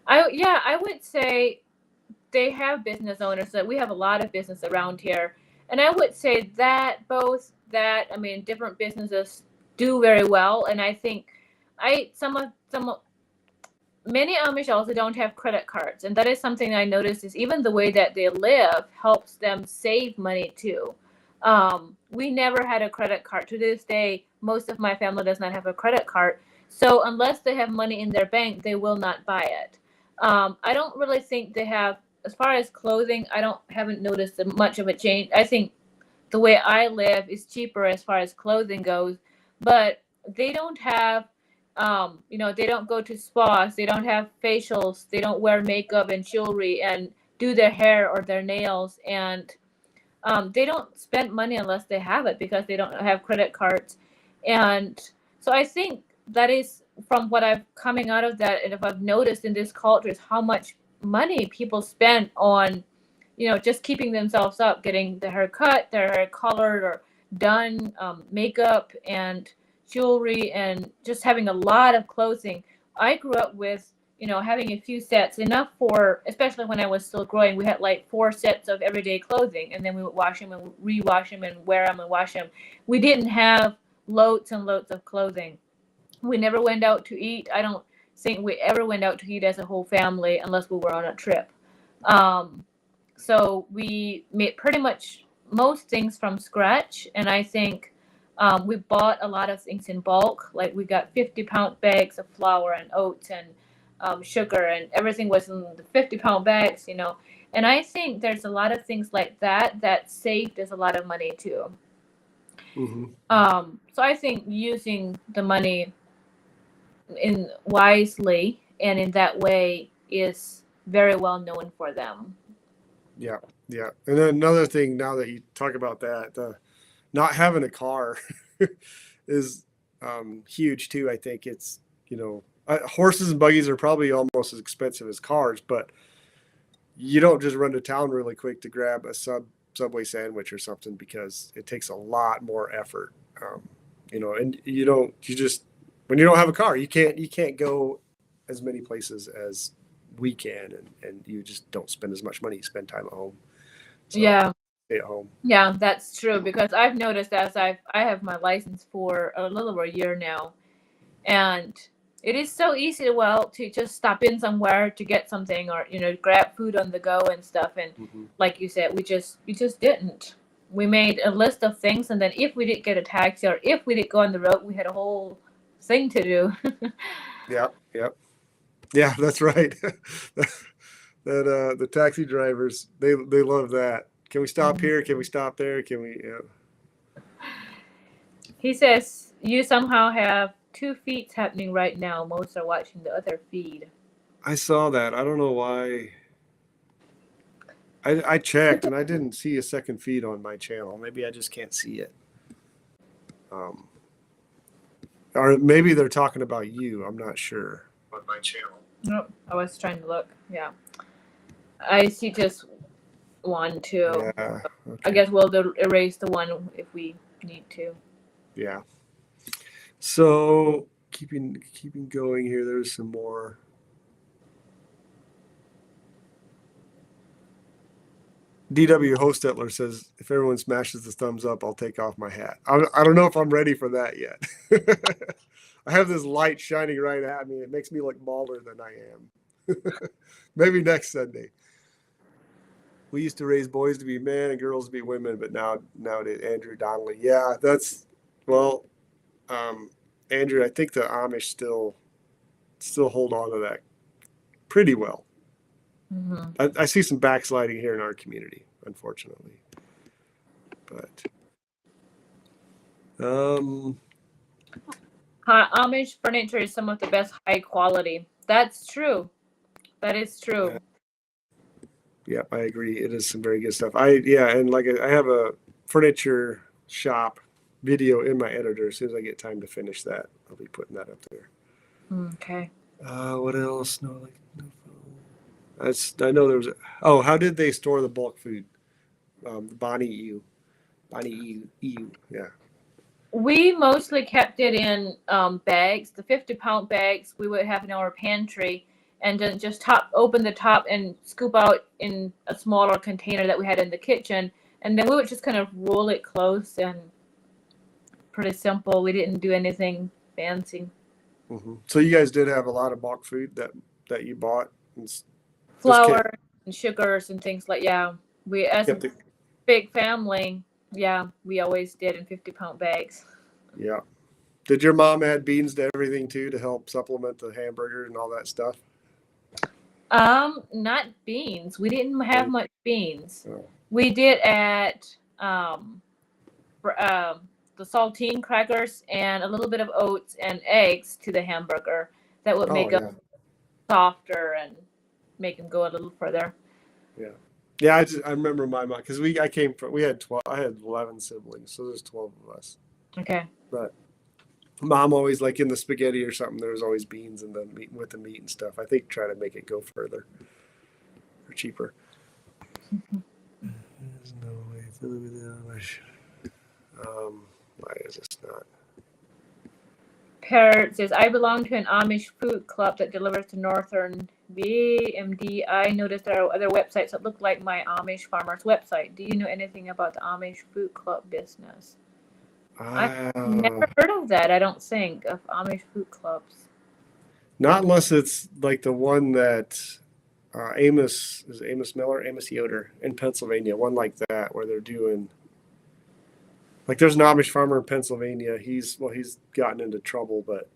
I would say they have business owners. That we have a lot of business around here, and I would say that different businesses do very well, and I think many Amish also don't have credit cards, and that is something I noticed. Is even the way that they live helps them save money too. We never had a credit card. To this day, most of my family does not have a credit card. So unless they have money in their bank, they will not buy it. I don't really think they have, as far as clothing, haven't noticed much of a change. I think the way I live is cheaper as far as clothing goes, but they don't have, they don't go to spas, they don't have facials, they don't wear makeup and jewelry and do their hair or their nails, and they don't spend money unless they have it because they don't have credit cards. And so I think that is from what I've coming out of that, and if I've noticed in this culture, is how much money people spend on, just keeping themselves up, getting their hair cut, their hair colored or done, makeup and jewelry, and just having a lot of clothing. I grew up with, having a few sets, enough for, especially when I was still growing, we had like 4 sets of everyday clothing, and then we would wash them and rewash them and wear them and wash them. We didn't have loads and loads of clothing. We never went out to eat. I don't think we ever went out to eat as a whole family unless we were on a trip. So we made pretty much most things from scratch, and I think we bought a lot of things in bulk. Like we got 50-pound bags of flour and oats and sugar, and everything was in the 50-pound bags, you know. And I think there's a lot of things like that that saved us a lot of money too. Mm-hmm. So I think using the money in wisely and in that way is very well known for them. Yeah, yeah. And then another thing, now that you talk about that, not having a car is huge too. I think it's, you know, horses and buggies are probably almost as expensive as cars, but you don't just run to town really quick to grab a Subway sandwich or something, because it takes a lot more effort. You know, and you just, when you don't have a car, you can't go as many places as we can, and you just don't spend as much money. You spend time at home. So, Yeah. stay at home. Yeah, that's true, because I've noticed as I have my license for a little over a year now, and it is so easy to just stop in somewhere to get something, or you know, grab food on the go and stuff. And Mm-hmm. like you said, we just didn't. We made a list of things, and then if we did get a taxi or if we did go on the road, we had a whole thing to do. Yeah, that's right. That the taxi drivers, they love that. Can we stop here? Can we stop there? Can we? Yeah. He says you somehow have 2 feeds happening right now. Most are watching the other feed. I saw that. I don't know why. I checked and I didn't see a second feed on my channel. Maybe I just can't see it. Or maybe they're talking about you. I'm not sure. On my channel. Nope, I was trying to look. Yeah, I see just 1, 2. Yeah. I Okay. guess we'll erase the one if we need to. Yeah. So keeping going here. There's some more. DW Hostetler says, if everyone smashes the thumbs up, I'll take off my hat. I don't know if I'm ready for that yet. I have this light shining right at me. It makes me look baller than I am. Maybe next Sunday. We used to raise boys to be men and girls to be women, but nowadays, Andrew Donnelly. Yeah, that's, well, Andrew, I think the Amish still hold on to that pretty well. Mm-hmm. I see some backsliding here in our community, unfortunately. But Amish furniture is some of the best high quality. That's true. That is true. Yeah, I agree. It is some very good stuff. And like I have a furniture shop video in my editor. As soon as I get time to finish that, I'll be putting that up there. Okay. What else? No, I know there was. How did they store the bulk food? Bonnie EU. Yeah. We mostly kept it in bags, the 50-pound bags we would have in our pantry, and then just open the top and scoop out in a smaller container that we had in the kitchen, and then we would just kind of roll it close, and pretty simple. We didn't do anything fancy. Mm-hmm. So you guys did have a lot of bulk food that you bought. Flour and sugars and things like, yeah. We, as a big family, yeah, we always did in 50-pound bags. Yeah. Did your mom add beans to everything too to help supplement the hamburger and all that stuff? Not beans. We didn't have much beans. Oh. We did add the saltine crackers and a little bit of oats and eggs to the hamburger. That would make them softer and make them go a little further. Yeah. Yeah, I remember my mom, because we had 11 siblings, so there's 12 of us. Okay. But mom always, like in the spaghetti or something, there was always beans and then meat with the meat and stuff. I think try to make it go further or cheaper. There's no way. Why is this not? Parrot says, I belong to an Amish food club that delivers to Northern BMD. I noticed there are other websites that look like my Amish farmer's website. Do you know anything about the Amish food club business? I've never heard of that, I don't think, of Amish food clubs. Not unless it's like the one that Amos Miller, Amos Yoder in Pennsylvania, one like that, where they're doing like there's an Amish farmer in Pennsylvania. He's gotten into trouble, but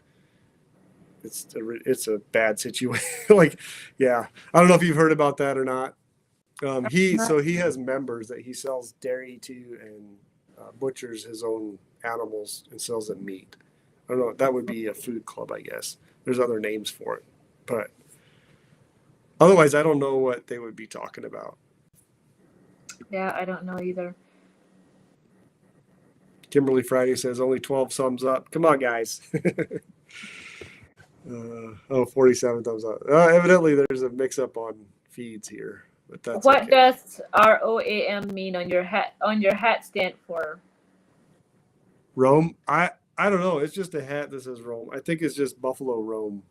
it's a bad situation. Like, yeah, I don't know if you've heard about that or not. He has members that he sells dairy to and butchers his own animals and sells them meat. I don't know. That would be a food club, I guess. There's other names for it, but otherwise, I don't know what they would be talking about. Yeah, I don't know either. Kimberly Friday says only 12 thumbs up. Come on, guys. 47 thumbs up. Evidently, there's a mix-up on feeds here, but that's What okay. does ROAM mean on your hat stand for? Rome? I don't know. It's just a hat that says Rome. I think it's just Buffalo Rome.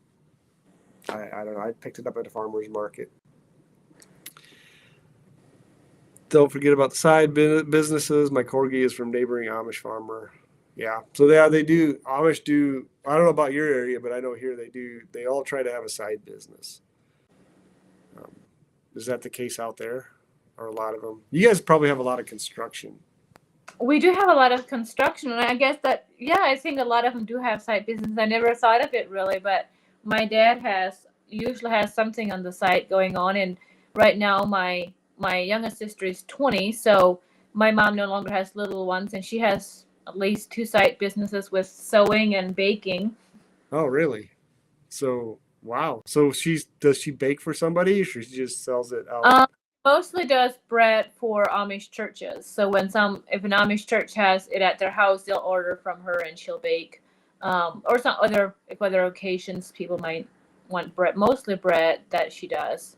I don't know. I picked it up at a farmer's market. Don't forget about the side businesses. My corgi is from neighboring Amish farmer. Yeah. So they do. Amish do. I don't know about your area, but I know here they do. They all try to have a side business. Is that the case out there, or a lot of them? You guys probably have a lot of construction. We do have a lot of construction, and I guess that, yeah, I think a lot of them do have side business. I never thought of it really, but my dad usually has something on the side going on, and right now my youngest sister is 20, so my mom no longer has little ones, and she has at least 2 side businesses with sewing and baking. Oh, really? So, wow. So does she bake for somebody, or she just sells it out? Mostly does bread for Amish churches. So if an Amish church has it at their house, they'll order from her and she'll bake. Or some other occasions people might want bread, mostly bread that she does.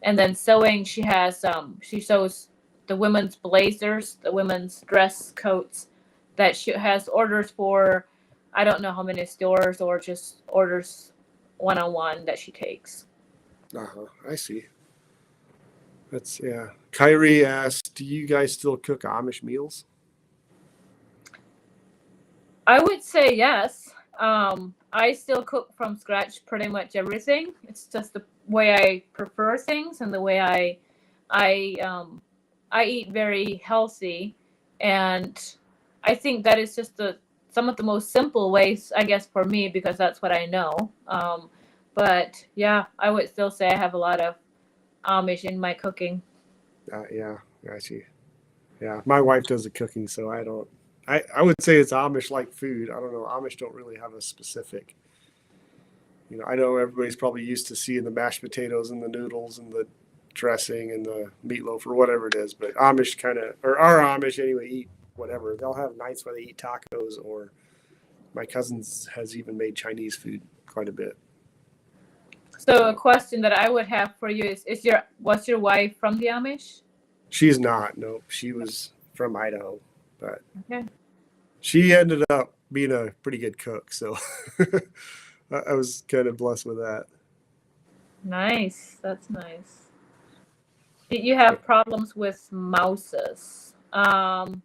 And then sewing, she sews the women's blazers, the women's dress coats that she has orders for. I don't know how many stores, or just orders one-on-one that she takes. I see. That's, yeah. Kyrie asked, do you guys still cook Amish meals? I would say yes. I still cook from scratch pretty much everything. It's just the way I prefer things and the way I eat very healthy, and I think that is just some of the most simple ways, I guess, for me, because that's what I know. But yeah, I would still say I have a lot of Amish in my cooking. Yeah, I see. Yeah, my wife does the cooking, so I don't. I would say it's Amish-like food. I don't know. Amish don't really have a specific. I know everybody's probably used to seeing the mashed potatoes and the noodles and the dressing and the meatloaf or whatever it is, but Amish or our Amish anyway, eat whatever. They'll have nights where they eat tacos, or my cousins has even made Chinese food quite a bit. So a question that I would have for you was your wife from the Amish? She's not. No, she was from Idaho, but okay. She ended up being a pretty good cook, so I was kind of blessed with that. Nice. That's nice. Did you have problems with mouses? Every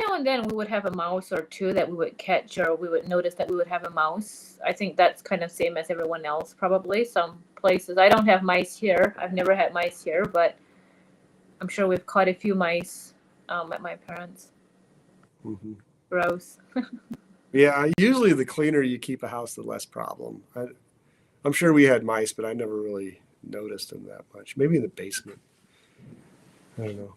now and then we would have a mouse or two that we would catch, or we would notice that we would have a mouse. I think that's kind of same as everyone else, probably. Some places. I don't have mice here. I've never had mice here, but I'm sure we've caught a few mice at my parents'. Mm-hmm. Gross. Yeah, usually the cleaner you keep a house, the less problem. I'm sure we had mice, but I never really noticed them that much. Maybe in the basement. I don't know.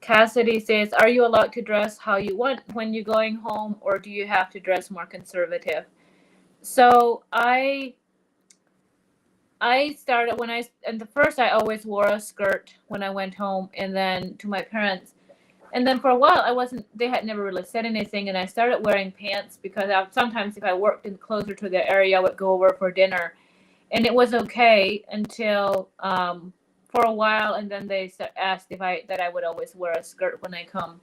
Cassidy says, are you allowed to dress how you want when you're going home, or do you have to dress more conservative? So I started I always wore a skirt when I went home, and then to my parents. And then for a while they had never really said anything, and I started wearing pants because sometimes if I worked closer to the area, I would go over for dinner, and it was okay until for a while, and then they asked that I would always wear a skirt when I come.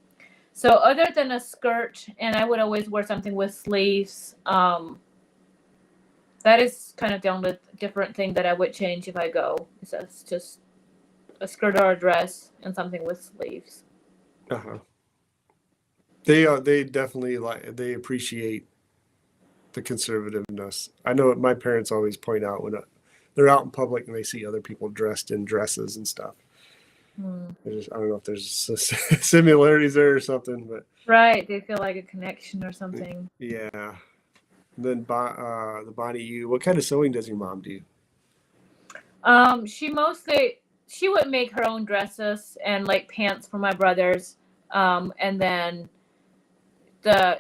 So other than a skirt, and I would always wear something with sleeves. That is kind of the only different thing that I would change if I go. So it's just a skirt or a dress and something with sleeves. They definitely they appreciate the conservativeness. I know my parents always point out when they're out in public and they see other people dressed in dresses and stuff. I don't know if there's similarities there or something, but Right, they feel like a connection or something. yeah. And then the Bonnie U, what kind of sewing does your mom do? She would make her own dresses and like pants for my brothers. And then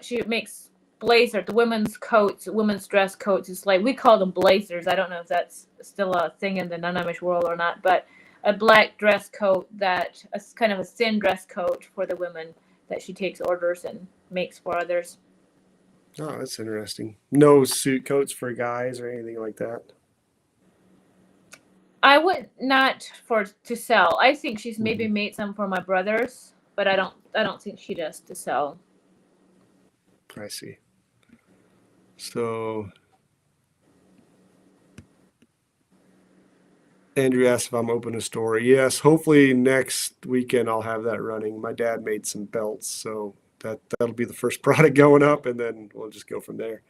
she makes blazer, the women's coats, women's dress coats. It's like we call them blazers. I don't know if that's still a thing in the non-Amish world or not, but a black dress coat that is kind of a thin dress coat for the women that she takes orders and makes for others. Oh, that's interesting. No suit coats for guys or anything like that. I would not to sell. I think she's maybe made some for my brothers, but I don't think she does to sell. I see. So Andrew asked if I'm open a store. Yes, hopefully next weekend I'll have that running. My dad made some belts, so that'll be the first product going up, and then we'll just go from there.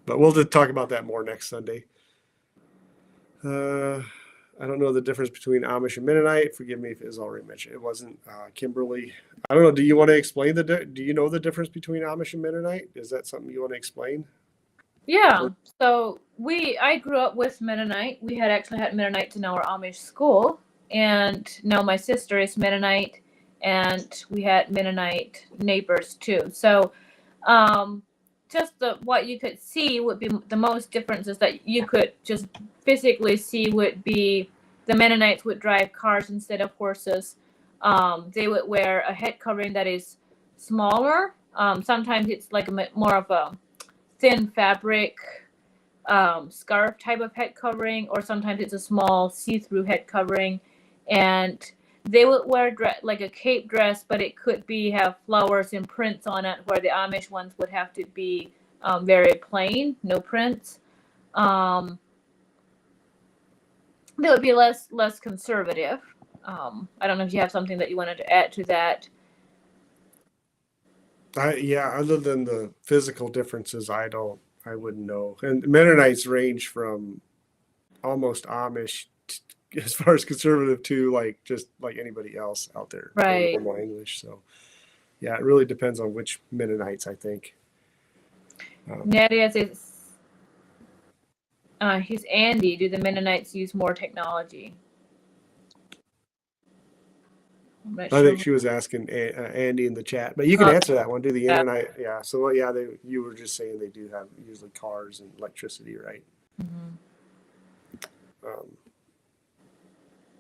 But we'll just talk about that more next Sunday. I don't know the difference between Amish and Mennonite. Forgive me if it was already mentioned. It wasn't. Kimberly, I don't know. Do you want to explain do you know the difference between Amish and Mennonite? Is that something you want to explain? Yeah. So I grew up with Mennonite. We had actually had Mennonites in our Amish school, and now my sister is Mennonite, and we had Mennonite neighbors too. So, just what you could see would be the most differences that you could just physically see would be the Mennonites would drive cars instead of horses. They would wear a head covering that is smaller. Sometimes it's like more of a thin fabric scarf type of head covering, or sometimes it's a small see-through head covering, and they would wear like a cape dress, but it could have flowers and prints on it, where the Amish ones would have to be very plain, no prints. They would be less conservative. I don't know if you have something that you wanted to add to that. Yeah, other than the physical differences, I wouldn't know. And Mennonites range from almost Amish as far as conservative to like just like anybody else out there. Right. Normal English. So yeah, it really depends on which Mennonites, I think. Nadia says, he's Andy. Do the Mennonites use more technology? I think she was asking Andy in the chat, but you can answer that one. Do the internet? Yeah. So yeah, you were just saying they do have usually cars and electricity, right?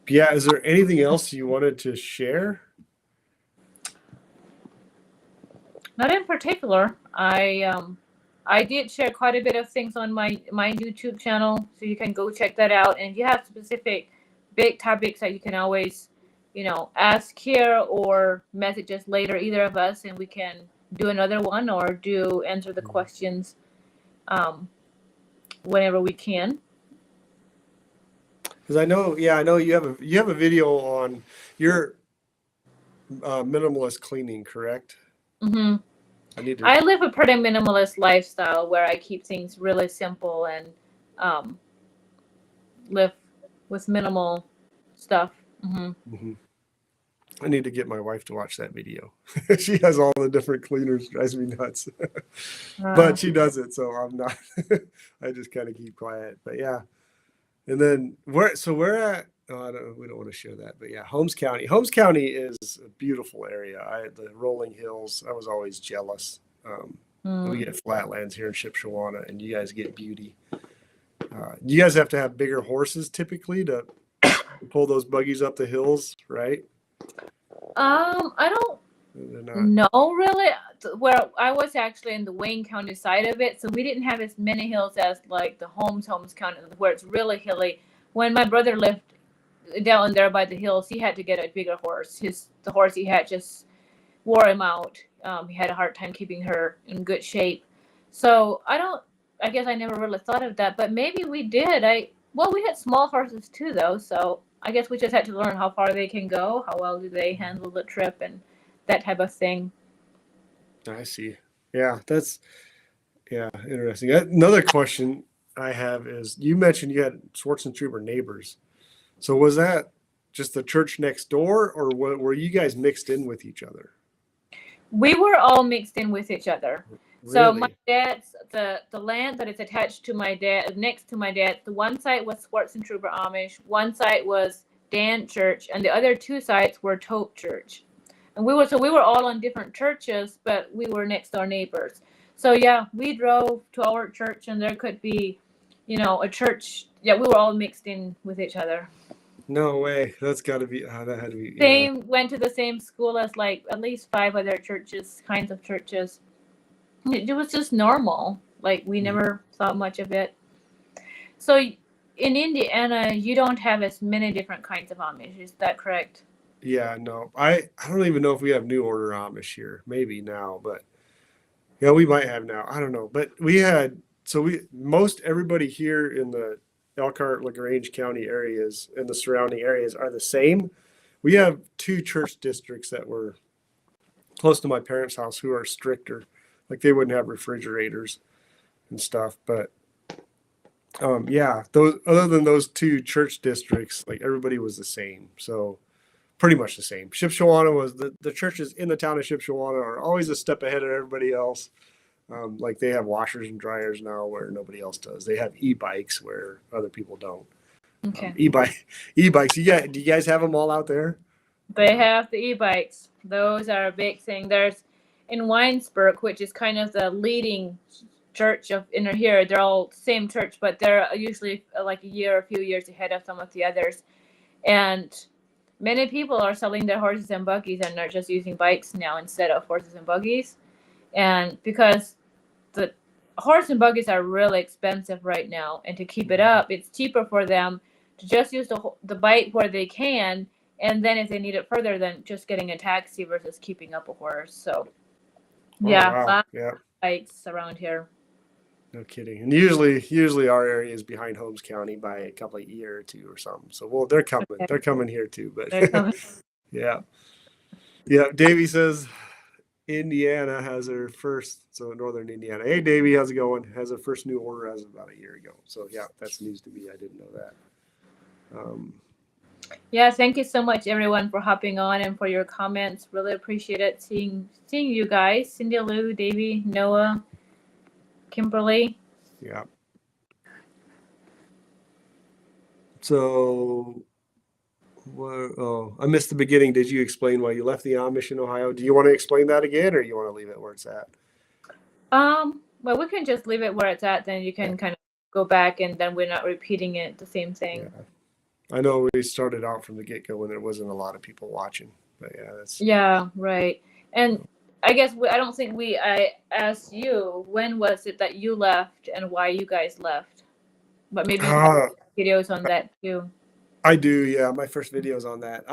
Yeah. Is there anything else you wanted to share? Not in particular. I did share quite a bit of things on my YouTube channel, so you can go check that out. And if you have specific big topics that you can always, ask here or message us later, either of us, and we can do another one or answer the questions whenever we can. Because I know you have a video on your minimalist cleaning, correct? Mm-hmm. I live a pretty minimalist lifestyle where I keep things really simple and live with minimal stuff. I need to get my wife to watch that video. She has all the different cleaners, drives me nuts. But she does it, so I'm not. I just kind of keep quiet. But yeah. And then we're at. Oh, we don't want to share that, but yeah, Holmes County. Holmes County is a beautiful area. The rolling hills. I was always jealous. We get flatlands here in Shipshewana, and you guys get beauty. You guys have to have bigger horses typically to pull those buggies up the hills, right? I don't know really. Where I was actually in the Wayne County side of it, so we didn't have as many hills as like the Holmes County, where it's really hilly. When my brother lived down there by the hills, he had to get a bigger horse. The horse he had just wore him out. He had a hard time keeping her in good shape. So I guess I never really thought of that, but maybe we did. We had small horses too, though. So I guess we just had to learn how far they can go, how well do they handle the trip, and that type of thing. I see. Yeah, Yeah, interesting. Another question I have is, you mentioned you had Schwarzentrooper neighbors. So was that just the church next door, or were you guys mixed in with each other? We were all mixed in with each other. So my Really? dad's the land that is attached to my dad, next to my dad, the one site was Schwarzentrooper Amish, one site was Dan Church, and the other two sites were Tope Church. And we were all on different churches, but we were next door neighbors. So yeah, we drove to our church, and there could be, a church. Yeah, we were all mixed in with each other. No way. That's got to be. That had to be. Yeah. Same, went to the same school as like at least 5 other churches, kinds of churches. It was just normal. Like we never thought much of it. So in Indiana, you don't have as many different kinds of Amish. Is that correct? Yeah. No. I don't even know if we have New Order Amish here. Maybe now, but yeah, we might have now. I don't know. But we had. So most everybody here in the Elkhart, LaGrange County areas and the surrounding areas are the same. We have two church districts that were close to my parents' house who are stricter. Like they wouldn't have refrigerators and stuff. But yeah, those other than those two church districts, like everybody was the same. So pretty much the same. Shipshewana was the churches in the town of Shipshewana are always a step ahead of everybody else. Like they have washers and dryers now where nobody else does. They have e-bikes where other people don't. Okay. E-bikes. Do you guys have them all out there? They have the e-bikes. Those are a big thing. There's in Winesburg, which is kind of the leading church of in here. They're all same church, but they're usually like a few years ahead of some of the others. And many people are selling their horses and buggies and are just using bikes now instead of horses and buggies. And because the horse and buggies are really expensive right now, and to keep it up, it's cheaper for them to just use the bike where they can, and then if they need it further, then just getting a taxi versus keeping up a horse. So yeah, Oh, wow. lots Yeah. of bikes around here. No kidding. And usually our area is behind Holmes County by a couple of year or two or something. So well, they're coming. Okay. They're coming here too. They're But coming. yeah. Yeah. Davey says Indiana has her first, so northern Indiana. Hey Davey, how's it going? Has her first new order as of about a year ago. So yeah, that's news to me. I didn't know that. Yeah, thank you so much everyone for hopping on and for your comments. Really appreciate it seeing you guys. Cindy Lou, Davey, Noah, Kimberly. Yeah. So I missed the beginning. Did you explain why you left the Amish in Ohio? Do you want to explain that again, or you want to leave it where it's at? Well, we can just leave it where it's at, then you can kind of go back and then we're not repeating it, the same thing. Yeah. I know we started out from the get-go when there wasn't a lot of people watching, but yeah, right. And I guess I don't think I asked you, when was it that you left and why you guys left? But maybe you have videos on that too. I do, yeah. My first video is on that.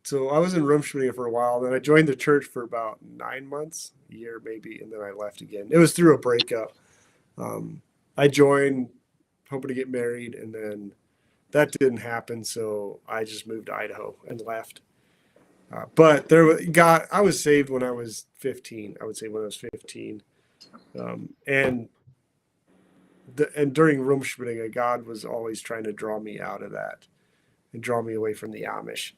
So I was in Rumspringa for a while, then I joined the church for about 9 months, a year maybe, and then I left again. It was through a breakup. I joined hoping to get married, and then that didn't happen, so I just moved to Idaho and left. But I was saved when I was 15. I would say when I was 15, and during Rumspringa, God was always trying to draw me out of that and draw me away from the Amish.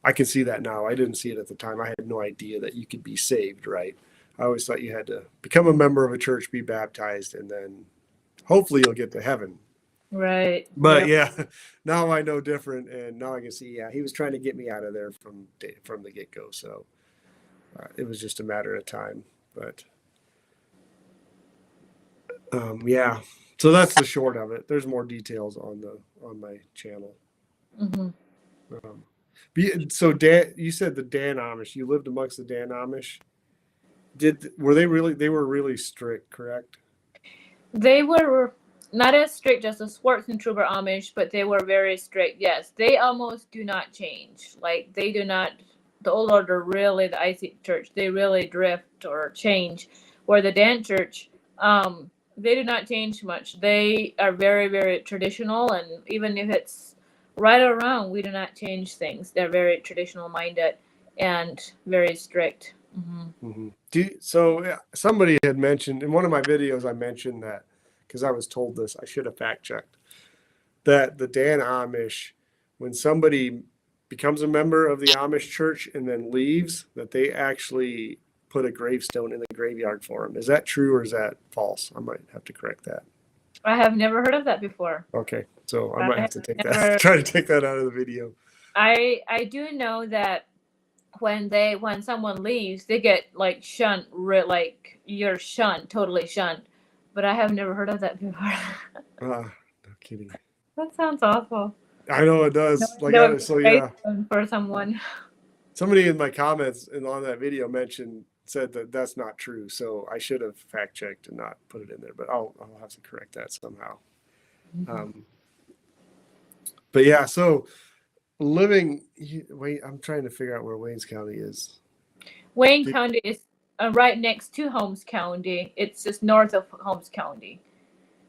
I can see that now. I didn't see it at the time. I had no idea that you could be saved, right? I always thought you had to become a member of a church, be baptized, and then hopefully you'll get to heaven. Right. But yeah, now I know different, and now I can see, he was trying to get me out of there from the get-go. So it was just a matter of time. But yeah, so that's the short of it. There's more details on my channel. Mm-hmm. So Dan, you said the Dan Amish. You lived amongst the Dan Amish. They were really strict, correct? They were not as strict as the Schwarzentrooper Amish, but they were very strict. Yes, they almost do not change. Like they do not. The old order really, the IC church, they really drift or change. Where the Dan church, they do not change much. They are very, very traditional, and even if it's right or wrong, we do not change things. They're very traditional minded and very strict. Somebody had mentioned in one of my videos, I mentioned that because I was told this, I should have fact checked that the Dan Amish, when somebody becomes a member of the Amish church and then leaves, that they actually put a gravestone in the graveyard for them. Is that true or is that false? I might have to correct that. I have never heard of that before. Okay, so I might have to take never, that. Try to take that out of the video. I do know that when someone leaves, they get like shunned, like you're shunned, totally shunned. But I have never heard of that before. No kidding. That sounds awful. I know it does. For someone. Somebody in my comments and on that video said that that's not true. So I should have fact checked and not put it in there. But I'll have to correct that somehow. But yeah, so living. Wait, I'm trying to figure out where Waynes County is. Wayne County is right next to Holmes County. It's just north of Holmes County.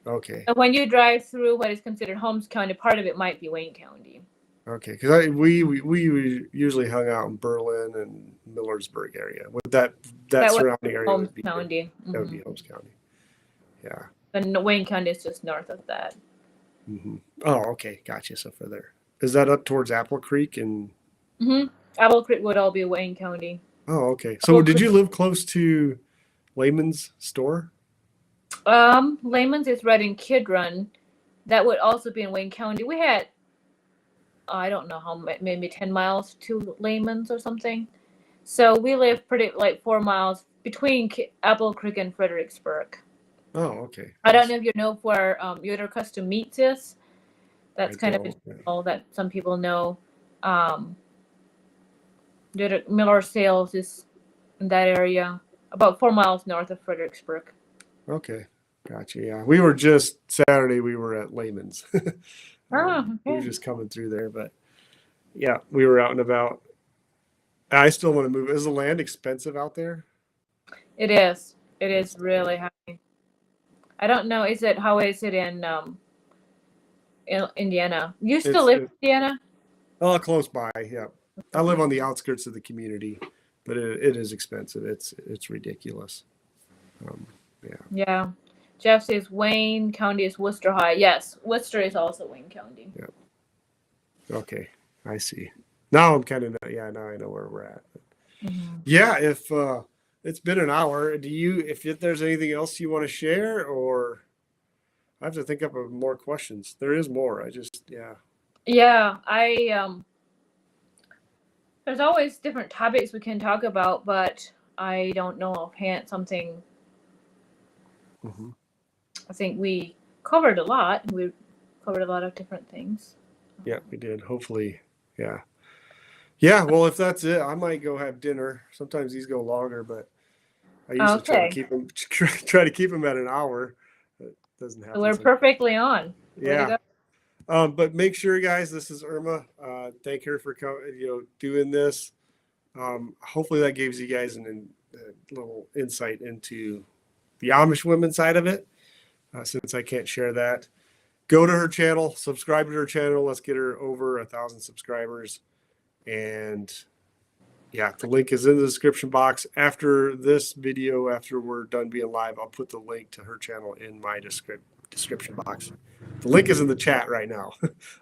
Okay. So when you drive through what is considered Holmes County, part of it might be Wayne County. Okay, because we usually hung out in Berlin and Millersburg area. With that surrounding area Holmes County. That would be Holmes County. Yeah. And Wayne County is just north of that. Oh, okay, gotcha. So further, is that up towards Apple Creek and? Apple Creek would all be Wayne County. Oh, okay. So did you live close to Lehman's store? Lehman's is right in Kidron. That would also be in Wayne County. We had, I don't know how, maybe 10 miles to Lehman's or something. So we lived pretty, like 4 miles between Apple Creek and Fredericksburg. Oh, okay. I don't know if you know where Yoder Custom Meats is. That's kind of all that some people know. Miller Sales is in that area, about 4 miles north of Fredericksburg. Okay, gotcha. Yeah, we were just Saturday. We were at Lehman's. Okay. We were just coming through there, but yeah, we were out and about. I still want to move. Is the land expensive out there? It is. It is really high. I don't know. How is it in Indiana? You still live in Indiana? Oh, close by. Yeah, I live on the outskirts of the community, but it is expensive. It's ridiculous. Yeah. Jeff says Wayne County is Worcester High. Yes, Worcester is also Wayne County. Yeah. Okay, I see. Now I'm kind of now I know where we're at. Yeah, if it's been an hour, if there's anything else you want to share, or I have to think up of more questions. There is more. Yeah, there's always different topics we can talk about, but I don't know offhand something. I think we covered a lot. We covered a lot of different things. Yeah, we did. Hopefully, yeah. Yeah, well, if that's it, I might go have dinner. Sometimes these go longer, but I usually try to keep them at an hour. It doesn't happen. We're perfectly on. Yeah. But make sure, guys, this is Erma. Thank her for doing this. Hopefully that gives you guys a little insight into the Amish women side of it. Since I can't share that, go to her channel, subscribe to her channel. Let's get her over 1,000 subscribers. And yeah, the link is in the description box. After this video, after we're done being live, I'll put the link to her channel in my description box. The link is in the chat right now.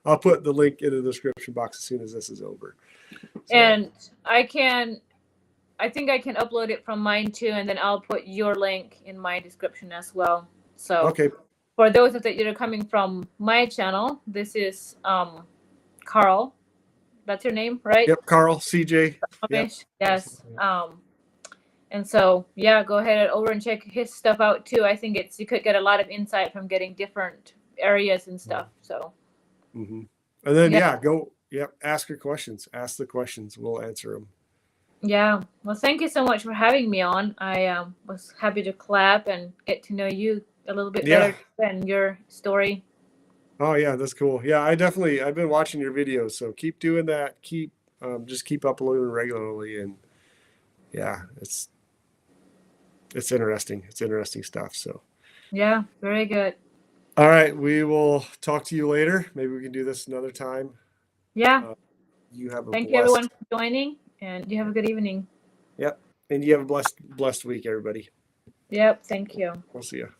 I'll put the link in the description box as soon as this is over. So. And I think I can upload it from mine too, and then I'll put your link in my description as well. So okay. For those that are coming from my channel, this is Carl. That's your name, right? Yep, Carl, CJ. Yep. Yes. And so, yeah, go ahead over and check his stuff out too. I think you could get a lot of insight from getting different areas and stuff. So. And then go. Yep. Ask your questions. Ask the questions. We'll answer them. Yeah. Well, thank you so much for having me on. I was happy to clap and get to know you a little bit better than your story. Oh yeah, that's cool. Yeah, I've been watching your videos, so keep doing that. Just keep uploading regularly, and yeah, it's interesting. It's interesting stuff. So yeah, very good. All right, we will talk to you later. Maybe we can do this another time. Yeah. You have Thank you everyone for joining, and you have a good evening. Yep. And you have a blessed week, everybody. Yep. Thank you. We'll see you.